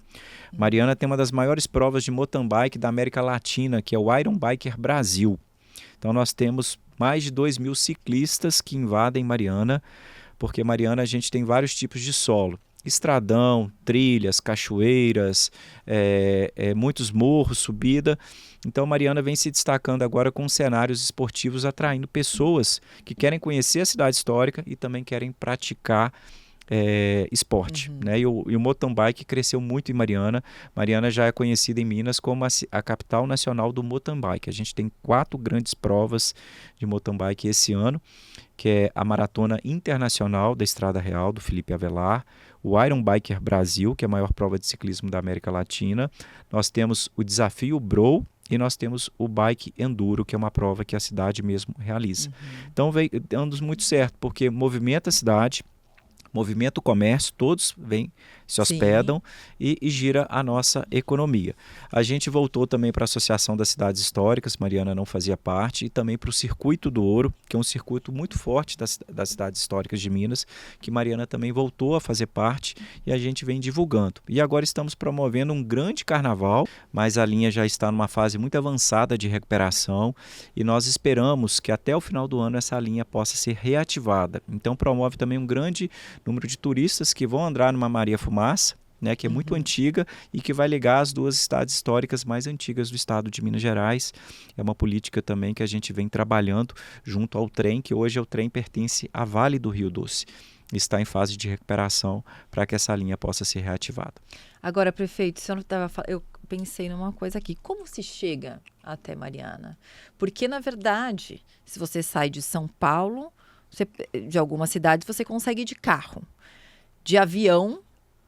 Mariana tem uma das maiores provas de mountain bike da América Latina, que é o Iron Biker Brasil. Então nós temos mais de 2.000 ciclistas que invadem Mariana, porque Mariana a gente tem vários tipos de solo. Estradão, trilhas, cachoeiras, muitos morros, subida. Então Mariana vem se destacando agora com cenários esportivos, atraindo pessoas que querem conhecer a cidade histórica e também querem praticar esporte. Né? E o mountain bike cresceu muito em Mariana. Mariana já é conhecida em Minas como a capital nacional do mountain bike. A gente tem 4 grandes provas de mountain bike esse ano, que é a Maratona Internacional da Estrada Real, do Felipe Avelar, o Iron Biker Brasil, que é a maior prova de ciclismo da América Latina. Nós temos o Desafio Bro e nós temos o Bike Enduro, que é uma prova que a cidade mesmo realiza. Então, vem dando muito certo, porque movimenta a cidade, movimenta o comércio, todos vêm, se hospedam e gira a nossa economia. A gente voltou também para a Associação das Cidades Históricas, Mariana não fazia parte, e também para o Circuito do Ouro, que é um circuito muito forte das cidades históricas de Minas, que Mariana também voltou a fazer parte e a gente vem divulgando. E agora estamos promovendo um grande carnaval, mas a linha já está numa fase muito avançada de recuperação e nós esperamos que até o final do ano essa linha possa ser reativada. Então promove também um grande número de turistas que vão andar numa Maria Fumaça, né, que é muito antiga e que vai ligar as duas cidades históricas mais antigas do estado de Minas Gerais. É uma política também que a gente vem trabalhando junto ao trem, que hoje o trem pertence à Vale do Rio Doce. Está em fase de recuperação para que essa linha possa ser reativada. Agora, prefeito, eu pensei numa coisa aqui. Como se chega até Mariana? Porque, na verdade, se você sai de São Paulo, de algumas cidades, você consegue ir de carro. De avião,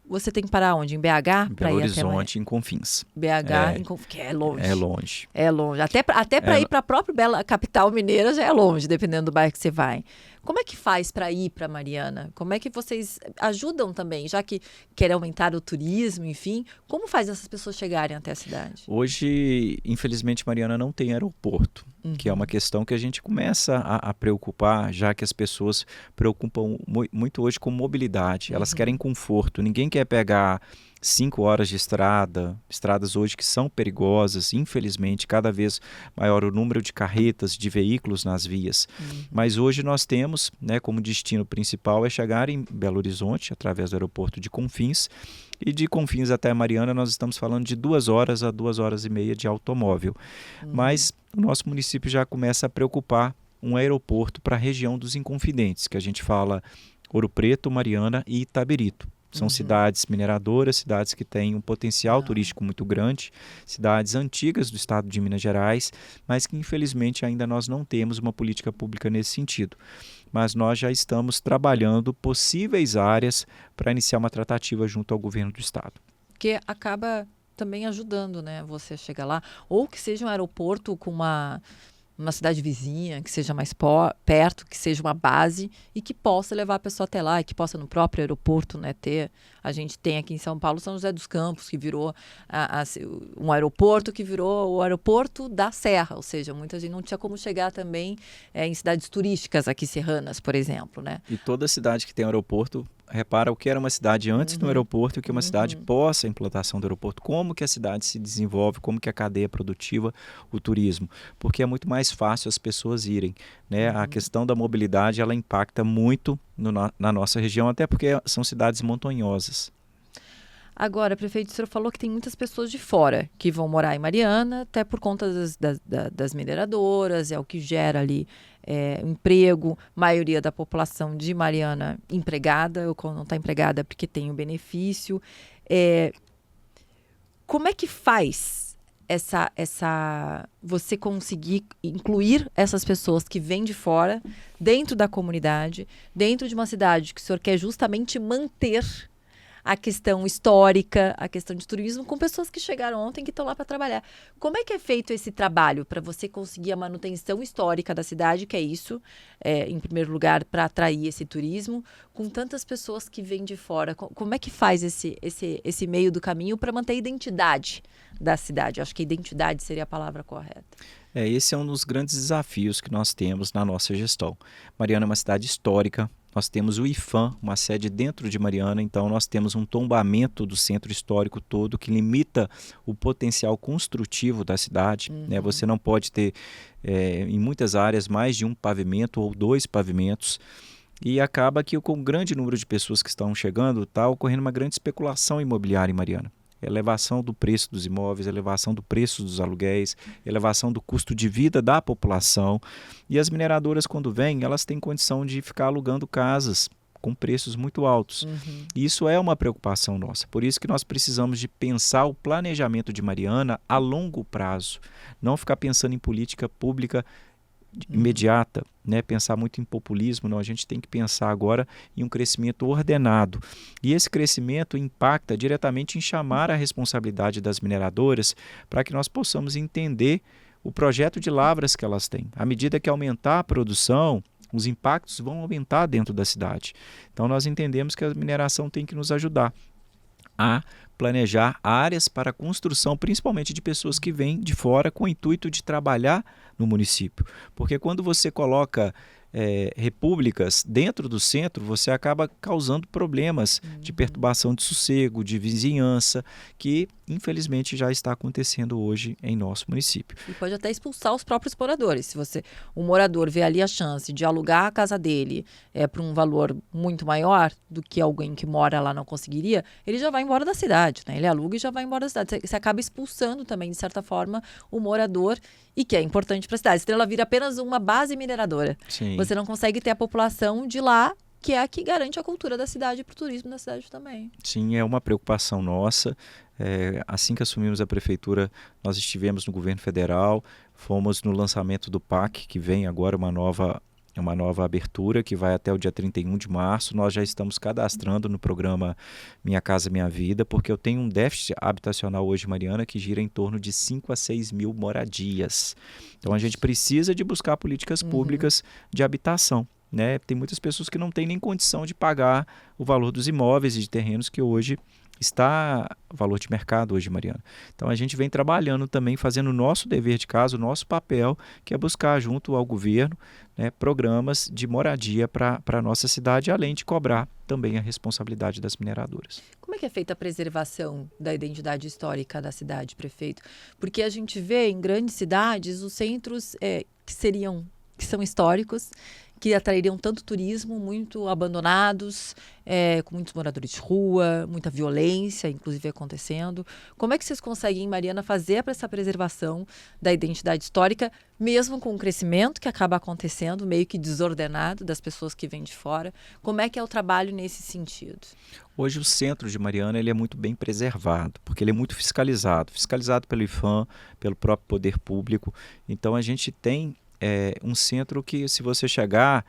você tem que parar onde? Em BH? Em Belo Horizonte, em Confins. BH, que é longe. É longe. É longe. Até para ir para a própria bela capital mineira já é longe, dependendo do bairro que você vai. Como é que faz para ir para Mariana? Como é que vocês ajudam também, já que querem aumentar o turismo, enfim? Como faz essas pessoas chegarem até a cidade? Hoje, infelizmente, Mariana não tem aeroporto, que é uma questão que a gente começa a preocupar, já que as pessoas preocupam muito hoje com mobilidade. Elas querem conforto. Ninguém quer pegar 5 horas de estradas hoje que são perigosas, infelizmente, cada vez maior o número de carretas, de veículos nas vias. Mas hoje nós temos, né, como destino principal é chegar em Belo Horizonte, através do aeroporto de Confins, e de Confins até Mariana nós estamos falando de 2 horas a 2 horas e meia de automóvel. Mas o nosso município já começa a preocupar um aeroporto para a região dos Inconfidentes, que a gente fala Ouro Preto, Mariana e Itabirito. São cidades mineradoras, cidades que têm um potencial turístico muito grande, cidades antigas do estado de Minas Gerais, mas que infelizmente ainda nós não temos uma política pública nesse sentido. Mas nós já estamos trabalhando possíveis áreas para iniciar uma tratativa junto ao governo do estado. Que acaba também ajudando, né? Você chega lá, ou que seja um aeroporto com uma cidade vizinha, que seja mais perto, que seja uma base e que possa levar a pessoa até lá, e que possa no próprio aeroporto, né, ter. A gente tem aqui em São Paulo São José dos Campos, que virou um aeroporto que virou o aeroporto da Serra, ou seja, muita gente não tinha como chegar também em cidades turísticas aqui serranas, por exemplo, né? E toda cidade que tem aeroporto, repara o que era uma cidade antes do aeroporto e o que é uma cidade pós a implantação do aeroporto. Como que a cidade se desenvolve, como que a cadeia produtiva, o turismo. Porque é muito mais fácil as pessoas irem, né? A questão da mobilidade, ela impacta muito na nossa região, até porque são cidades montanhosas. Agora, prefeito, o senhor falou que tem muitas pessoas de fora que vão morar em Mariana, até por conta das mineradoras, é o que gera ali emprego, maioria da população de Mariana empregada, ou quando não está empregada porque tem o benefício. Como é que faz você conseguir incluir essas pessoas que vêm de fora dentro da comunidade, dentro de uma cidade que o senhor quer justamente manter a questão histórica, a questão de turismo, com pessoas que chegaram ontem, que estão lá para trabalhar. Como é que é feito esse trabalho para você conseguir a manutenção histórica da cidade, que é isso, em primeiro lugar, para atrair esse turismo, com tantas pessoas que vêm de fora? Como é que faz esse meio do caminho para manter a identidade da cidade? Acho que identidade seria a palavra correta. Esse é um dos grandes desafios que nós temos na nossa gestão. Mariana é uma cidade histórica. Nós temos o IPHAN, uma sede dentro de Mariana, então nós temos um tombamento do centro histórico todo que limita o potencial construtivo da cidade. Né? Você não pode ter, em muitas áreas, mais de um pavimento ou 2 pavimentos. E acaba que com o grande número de pessoas que estão chegando, está ocorrendo uma grande especulação imobiliária em Mariana. Elevação do preço dos imóveis, elevação do preço dos aluguéis, elevação do custo de vida da população. E as mineradoras, quando vêm, elas têm condição de ficar alugando casas com preços muito altos. E isso é uma preocupação nossa. Por isso que nós precisamos de pensar o planejamento de Mariana a longo prazo. Não ficar pensando em política pública imediata, né, pensar muito em populismo, não, a gente tem que pensar agora em um crescimento ordenado. E esse crescimento impacta diretamente em chamar a responsabilidade das mineradoras para que nós possamos entender o projeto de lavras que elas têm. À medida que aumentar a produção, os impactos vão aumentar dentro da cidade. Então nós entendemos que a mineração tem que nos ajudar a planejar áreas para a construção, principalmente de pessoas que vêm de fora com o intuito de trabalhar no município. Porque quando você coloca repúblicas dentro do centro, você acaba causando problemas de perturbação de sossego, de vizinhança, que infelizmente já está acontecendo hoje em nosso município. E pode até expulsar os próprios moradores. Se o morador vê ali a chance de alugar a casa dele por um valor muito maior do que alguém que mora lá não conseguiria, ele já vai embora da cidade, né? Ele aluga e já vai embora da cidade. Você acaba expulsando também, de certa forma, o morador, e que é importante para a cidade. Senão ela vira apenas uma base mineradora. Sim. Você não consegue ter a população de lá, que é a que garante a cultura da cidade para o turismo da cidade também. Sim, é uma preocupação nossa. Assim que assumimos a prefeitura, nós estivemos no governo federal, fomos no lançamento do PAC, que vem agora uma nova abertura, que vai até o dia 31 de março. Nós já estamos cadastrando no programa Minha Casa Minha Vida, porque eu tenho um déficit habitacional hoje, Mariana, que gira em torno de 5 a 6 mil moradias. Então a gente precisa de buscar políticas públicas de habitação. Né? Tem muitas pessoas que não têm nem condição de pagar o valor dos imóveis e de terrenos que hoje está valor de mercado hoje, Mariana. Então a gente vem trabalhando também, fazendo o nosso dever de casa, o nosso papel, que é buscar junto ao governo, né, programas de moradia para a nossa cidade, além de cobrar também a responsabilidade das mineradoras. Como é que é feita a preservação da identidade histórica da cidade, prefeito? Porque a gente vê em grandes cidades os centros que são históricos, que atrairiam tanto turismo, muito abandonados, com muitos moradores de rua, muita violência, inclusive, acontecendo. Como é que vocês conseguem, Mariana, fazer para essa preservação da identidade histórica, mesmo com o crescimento que acaba acontecendo, meio que desordenado, das pessoas que vêm de fora? Como é que é o trabalho nesse sentido? Hoje o centro de Mariana ele é muito bem preservado, porque ele é muito fiscalizado pelo IPHAN, pelo próprio poder público. Então a gente tem um centro que, se você chegar,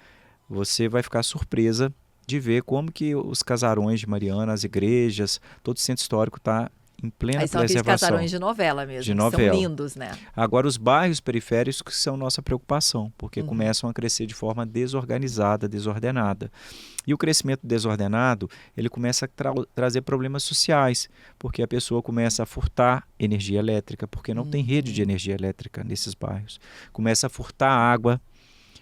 você vai ficar surpresa de ver como que os casarões de Mariana, as igrejas, todo o centro histórico está em plena Aí são preservação. aqueles casarões de novela mesmo, de novela. São lindos, né? Agora, os bairros periféricos que são nossa preocupação, porque começam a crescer de forma desorganizada, desordenada. E o crescimento desordenado, ele começa a trazer problemas sociais, porque a pessoa começa a furtar energia elétrica, porque não tem rede de energia elétrica nesses bairros. Começa a furtar água,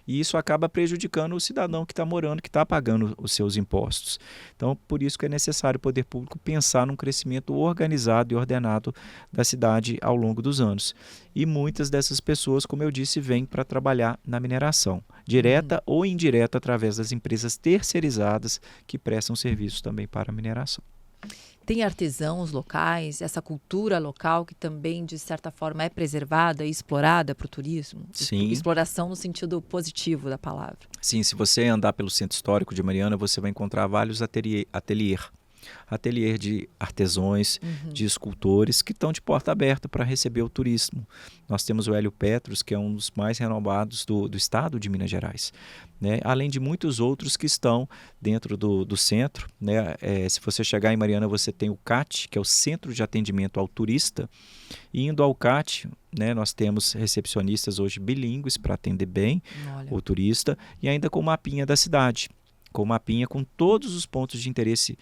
e isso acaba prejudicando o cidadão que está morando, que está pagando os seus impostos. Então, por isso que é necessário o poder público pensar num crescimento organizado e ordenado da cidade ao longo dos anos. E muitas dessas pessoas, como eu disse, vêm para trabalhar na mineração, direta ou indireta, através das empresas terceirizadas que prestam serviços também para a mineração. Tem artesãos locais, essa cultura local que também, de certa forma, é preservada e explorada para o turismo? Sim. Exploração no sentido positivo da palavra. Sim, se você andar pelo Centro Histórico de Mariana, você vai encontrar vários ateliês de artesãos, de escultores que estão de porta aberta para receber o turismo. Nós temos o Hélio Petros, que é um dos mais renomados do estado de Minas Gerais, né? Além de muitos outros que estão dentro do centro, né? Se você chegar em Mariana, você tem o CAT, que é o Centro de Atendimento ao Turista, e indo ao CAT, né, nós temos recepcionistas hoje bilíngues para atender bem o turista, e ainda com o mapinha da cidade, com mapinha com todos os pontos de interesse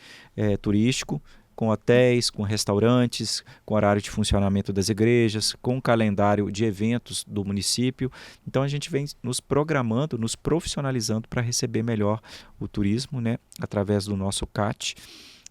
turístico, com hotéis, com restaurantes, com horário de funcionamento das igrejas, com o calendário de eventos do município. Então a gente vem nos programando, nos profissionalizando para receber melhor o turismo, né, através do nosso CAT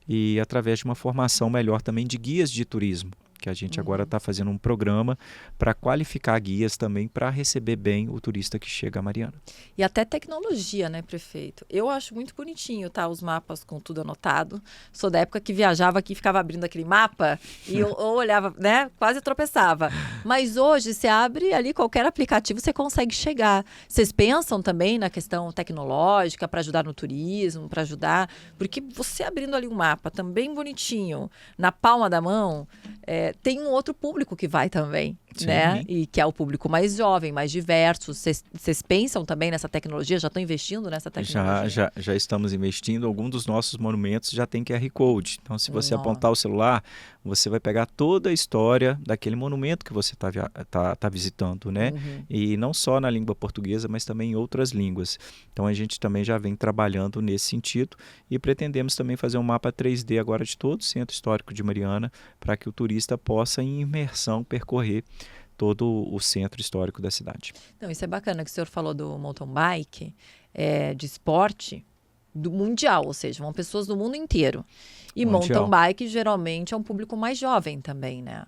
e através de uma formação melhor também de guias de turismo, que a gente agora está fazendo um programa para qualificar guias também para receber bem o turista que chega a Mariana. E até tecnologia, né, prefeito? Eu acho muito bonitinho, tá? Os mapas com tudo anotado. Sou da época que viajava aqui, ficava abrindo aquele mapa e eu olhava, né? Quase tropeçava. Mas hoje, você abre ali qualquer aplicativo, você consegue chegar. Vocês pensam também na questão tecnológica para ajudar no turismo, para ajudar? Porque você abrindo ali um mapa também bonitinho, na palma da mão, tem um outro público que vai também. né? Sim. E que é o público mais jovem, mais diverso. Vocês pensam também nessa tecnologia? Já estão investindo nessa tecnologia? Já estamos investindo. Alguns dos nossos monumentos já tem QR Code. Então, se você apontar o celular, você vai pegar toda a história daquele monumento que você tá visitando, né? E não só na língua portuguesa, mas também em outras línguas. Então, a gente também já vem trabalhando nesse sentido e pretendemos também fazer um mapa 3D agora de todo o Centro Histórico de Mariana, para que o turista possa, em imersão, percorrer todo o centro histórico da cidade. Não, isso é bacana que o senhor falou do mountain bike, de esporte do mundial, ou seja, vão pessoas do mundo inteiro. E Mundial. mountain bike geralmente é um público mais jovem também, né?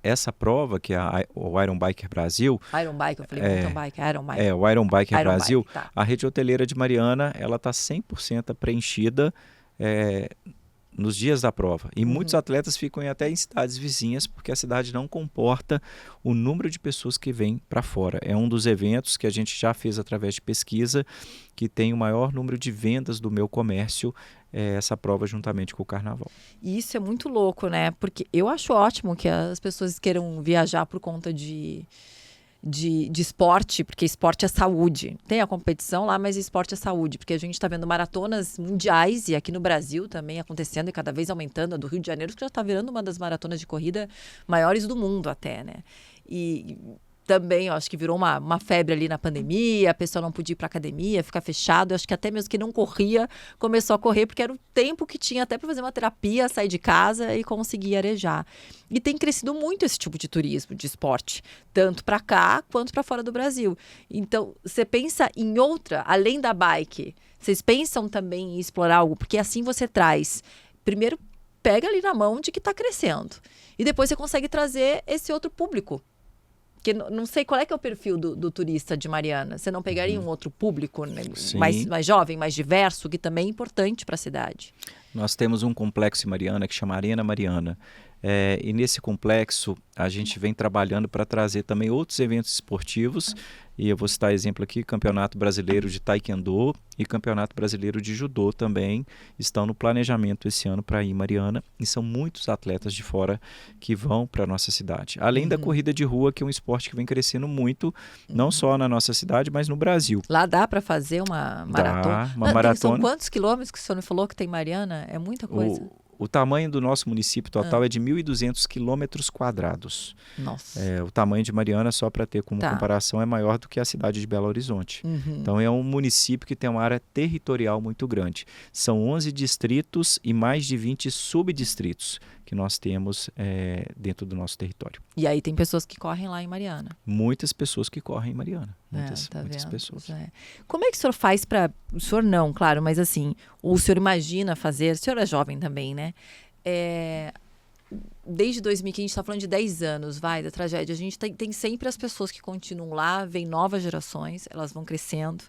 Essa prova, que é o Iron Biker Brasil... Iron Bike, eu falei mountain bike, Iron Bike. O Iron Biker Iron Brasil, Bike, tá. A rede hoteleira de Mariana, ela está 100% preenchida nos dias da prova. E muitos atletas ficam até em cidades vizinhas, porque a cidade não comporta o número de pessoas que vêm para fora. É um dos eventos que a gente já fez através de pesquisa, que tem o maior número de vendas do meu comércio, essa prova juntamente com o Carnaval. E isso é muito louco, né? Porque eu acho ótimo que as pessoas queiram viajar por conta de esporte, porque esporte é saúde. Tem a competição lá, mas esporte é saúde, porque a gente está vendo maratonas mundiais e aqui no Brasil também acontecendo e cada vez aumentando. A do Rio de Janeiro, que já está virando uma das maratonas de corrida maiores do mundo até, né? E também, eu acho que virou uma febre ali na pandemia, a pessoa não podia ir para academia, ficar fechado. Eu acho que até mesmo que não corria, começou a correr, porque era o tempo que tinha até para fazer uma terapia, sair de casa e conseguir arejar. E tem crescido muito esse tipo de turismo, de esporte, tanto para cá quanto para fora do Brasil. Então, você pensa em outra, além da bike, vocês pensam também em explorar algo? Porque assim você traz, primeiro, pega ali na mão de que está crescendo. E depois você consegue trazer esse outro público. Porque não sei qual é que é o perfil do turista de Mariana. Você não pegaria um outro público, né, mais jovem, mais diverso, que também é importante para a cidade? Nós temos um complexo em Mariana que chama Arena Mariana. E nesse complexo a gente vem trabalhando para trazer também outros eventos esportivos. E eu vou citar exemplo aqui, Campeonato Brasileiro de Taekwondo e Campeonato Brasileiro de Judô também estão no planejamento esse ano para ir em Mariana. E são muitos atletas de fora que vão para a nossa cidade. Além da corrida de rua, que é um esporte que vem crescendo muito, não só na nossa cidade, mas no Brasil. Lá dá para fazer uma maratona? Uma maratona. São quantos quilômetros que o senhor me falou que tem Mariana? É muita coisa. O tamanho do nosso município total é de 1.200 quilômetros quadrados. Nossa. O tamanho de Mariana, só para ter como comparação, é maior do que a cidade de Belo Horizonte. Então, é um município que tem uma área territorial muito grande. São 11 distritos e mais de 20 subdistritos que nós temos dentro do nosso território. E aí tem pessoas que correm lá em Mariana. Muitas pessoas que correm em Mariana. Muitas pessoas. Como é que o senhor faz para... O senhor não, claro, mas assim, o senhor imagina fazer... O senhor é jovem também, né? Desde 2015, a gente está falando de 10 anos, da tragédia. A gente tem sempre as pessoas que continuam lá, vem novas gerações, elas vão crescendo.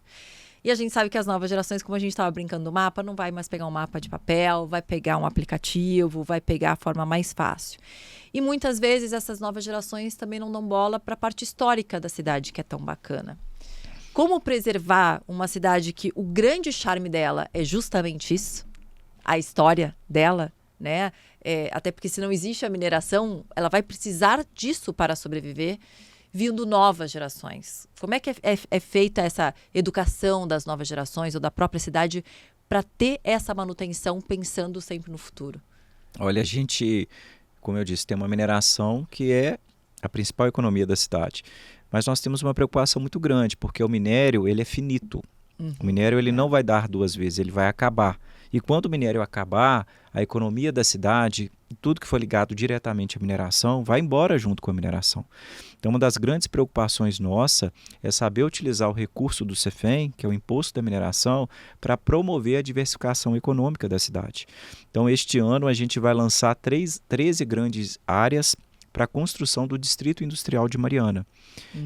E a gente sabe que as novas gerações, como a gente estava brincando do mapa, não vai mais pegar um mapa de papel, vai pegar um aplicativo, vai pegar a forma mais fácil. E muitas vezes essas novas gerações também não dão bola para a parte histórica da cidade, que é tão bacana. Como preservar uma cidade que o grande charme dela é justamente isso, a história dela, né? Até porque se não existe a mineração, ela vai precisar disso para sobreviver, vindo novas gerações. Como é que é feita essa educação das novas gerações ou da própria cidade para ter essa manutenção pensando sempre no futuro? Olha, a gente, como eu disse, tem uma mineração que é a principal economia da cidade. Mas nós temos uma preocupação muito grande, porque o minério ele é finito. O minério ele não vai dar duas vezes, ele vai acabar. E quando o minério acabar, a economia da cidade, tudo que foi ligado diretamente à mineração, vai embora junto com a mineração. Então, uma das grandes preocupações nossa é saber utilizar o recurso do CEFEM, que é o Imposto da Mineração, para promover a diversificação econômica da cidade. Então, este ano a gente vai lançar 13 grandes áreas para a construção do Distrito Industrial de Mariana.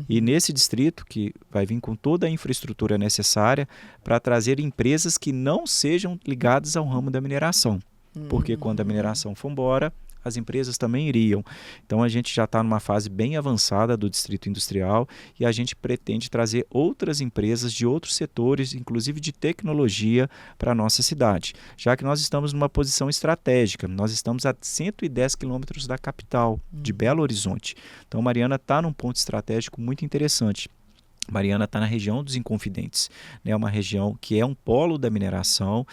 E nesse distrito, que vai vir com toda a infraestrutura necessária para trazer empresas que não sejam ligadas ao ramo da mineração. Porque quando a mineração for embora, as empresas também iriam. Então a gente já está numa fase bem avançada do Distrito Industrial e a gente pretende trazer outras empresas de outros setores, inclusive de tecnologia, para a nossa cidade, já que nós estamos numa posição estratégica. Nós estamos a 110 quilômetros da capital, de Belo Horizonte. Então Mariana está num ponto estratégico muito interessante. Mariana está na região dos Inconfidentes, né? Uma região que é um polo da mineração,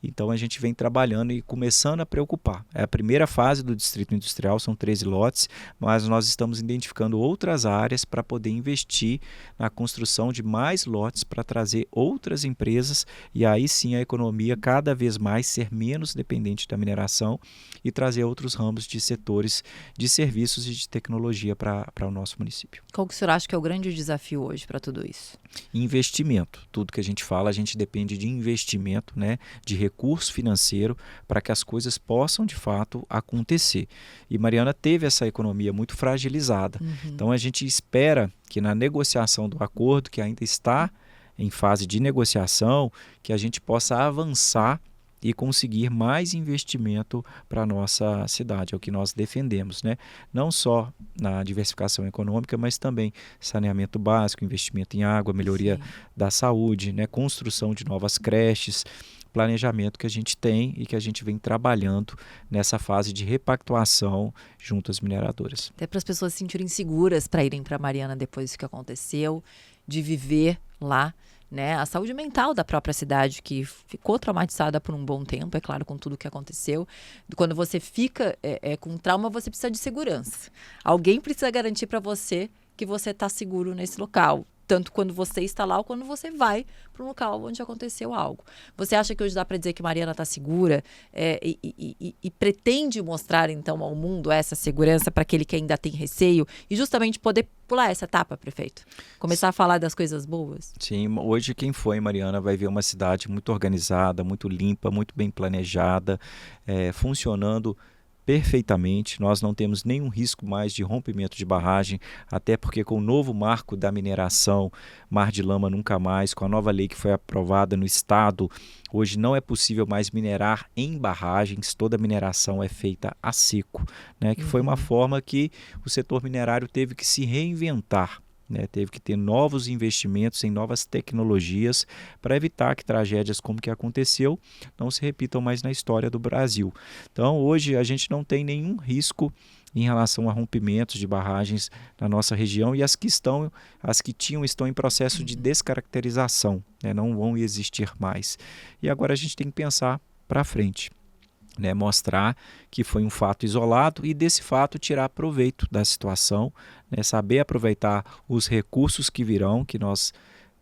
então a gente vem trabalhando e começando a preocupar. É a primeira fase do Distrito Industrial, são 13 lotes, mas nós estamos identificando outras áreas para poder investir na construção de mais lotes para trazer outras empresas e aí sim a economia cada vez mais ser menos dependente da mineração e trazer outros ramos de setores de serviços e de tecnologia para o nosso município. Qual que o senhor acha que é o grande desafio hoje para tudo isso? Investimento. Tudo que a gente fala, a gente depende de investimento, né, de recurso financeiro para que as coisas possam de fato acontecer. E Mariana teve essa economia muito fragilizada. Então a gente espera que na negociação do acordo, que ainda está em fase de negociação, que a gente possa avançar e conseguir mais investimento para a nossa cidade, é o que nós defendemos, né? Não só na diversificação econômica, mas também saneamento básico, investimento em água, melhoria da saúde, né? Construção de novas creches, planejamento que a gente tem e que a gente vem trabalhando nessa fase de repactuação junto às mineradoras. Até para as pessoas se sentirem seguras para irem para Mariana depois do que aconteceu, de viver lá, né? A saúde mental da própria cidade, que ficou traumatizada por um bom tempo, é claro, com tudo que aconteceu. Quando você fica com trauma, você precisa de segurança. Alguém precisa garantir para você que você está seguro nesse local. Tanto quando você está lá ou quando você vai para um local onde aconteceu algo. Você acha que hoje dá para dizer que Mariana está segura e pretende mostrar então ao mundo essa segurança para aquele que ainda tem receio e justamente poder pular essa etapa, prefeito? Começar a falar das coisas boas? Sim, hoje quem for em Mariana vai ver uma cidade muito organizada, muito limpa, muito bem planejada, funcionando perfeitamente. Nós não temos nenhum risco mais de rompimento de barragem, até porque com o novo marco da mineração, Mar de Lama Nunca Mais, com a nova lei que foi aprovada no estado, hoje não é possível mais minerar em barragens, toda a mineração é feita a seco, né? Que foi uma forma que o setor minerário teve que se reinventar. Né, teve que ter novos investimentos em novas tecnologias para evitar que tragédias como que aconteceu não se repitam mais na história do Brasil. Então hoje a gente não tem nenhum risco em relação a rompimentos de barragens na nossa região e as que tinham estão em processo de descaracterização, né, não vão existir mais. E agora a gente tem que pensar para frente. Né, mostrar que foi um fato isolado e desse fato tirar proveito da situação, né, saber aproveitar os recursos que virão, que nós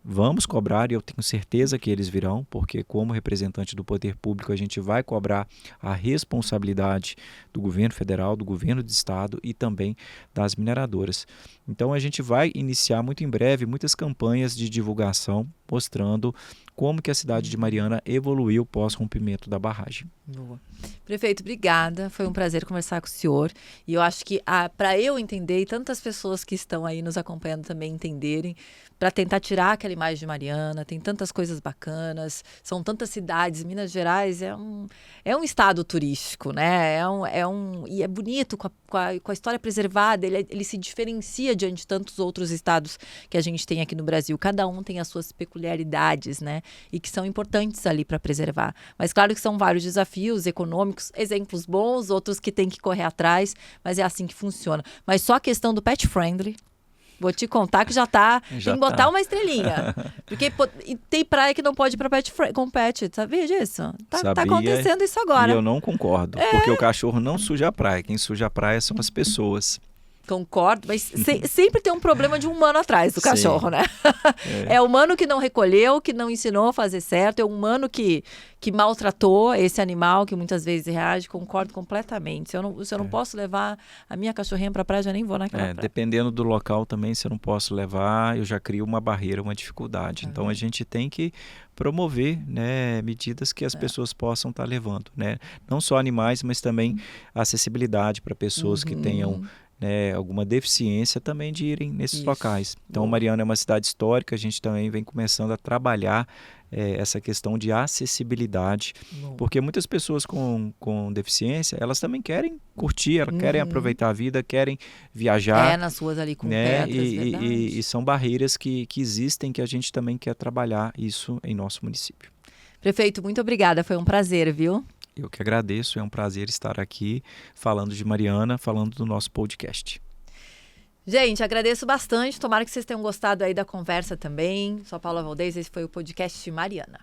vamos cobrar e eu tenho certeza que eles virão, porque como representante do poder público a gente vai cobrar a responsabilidade do governo federal, do governo do estado e também das mineradoras. Então a gente vai iniciar muito em breve muitas campanhas de divulgação mostrando como que a cidade de Mariana evoluiu pós-rompimento da barragem. Boa. Prefeito, obrigada. Foi um prazer conversar com o senhor. E eu acho que para eu entender e tantas pessoas que estão aí nos acompanhando também entenderem, para tentar tirar aquela imagem de Mariana, tem tantas coisas bacanas, são tantas cidades. Minas Gerais é um estado turístico, né? E é bonito com a história preservada, ele se diferencia diante de tantos outros estados que a gente tem aqui no Brasil. Cada um tem as suas peculiaridades, né? E que são importantes ali para preservar. Mas claro que são vários desafios econômicos, exemplos bons, outros que tem que correr atrás, mas é assim que funciona. Mas só a questão do pet friendly, vou te contar que já tem que botar uma estrelinha. Porque tem praia que não pode ir para com pet, sabia disso? Tá acontecendo isso agora. E eu não concordo, porque o cachorro não suja a praia, quem suja a praia são as pessoas. Concordo, mas sempre tem um problema de um humano atrás do cachorro, né? É o humano que não recolheu, que não ensinou a fazer certo, é o humano que maltratou esse animal, que muitas vezes reage. Concordo completamente. Se eu não posso levar a minha cachorrinha para a praia, já nem vou naquela praia. Dependendo do local também, se eu não posso levar, eu já crio uma barreira, uma dificuldade. Então a gente tem que promover, né, medidas que as pessoas possam estar levando, né? Não só animais, mas também acessibilidade para pessoas que tenham né, alguma deficiência também de irem nesses Isso. locais. Então, Boa. Mariana é uma cidade histórica, a gente também vem começando a trabalhar essa questão de acessibilidade, Bom. porque muitas pessoas com deficiência, elas também querem curtir, elas querem aproveitar a vida, querem viajar. Nas ruas ali com né? pedras, verdade. E são barreiras que existem, que a gente também quer trabalhar isso em nosso município. Prefeito, muito obrigada, foi um prazer, viu? Eu que agradeço, é um prazer estar aqui falando de Mariana, falando do nosso podcast. Gente, agradeço bastante, tomara que vocês tenham gostado aí da conversa também. Sou a Paula Valdez, esse foi o podcast Mariana.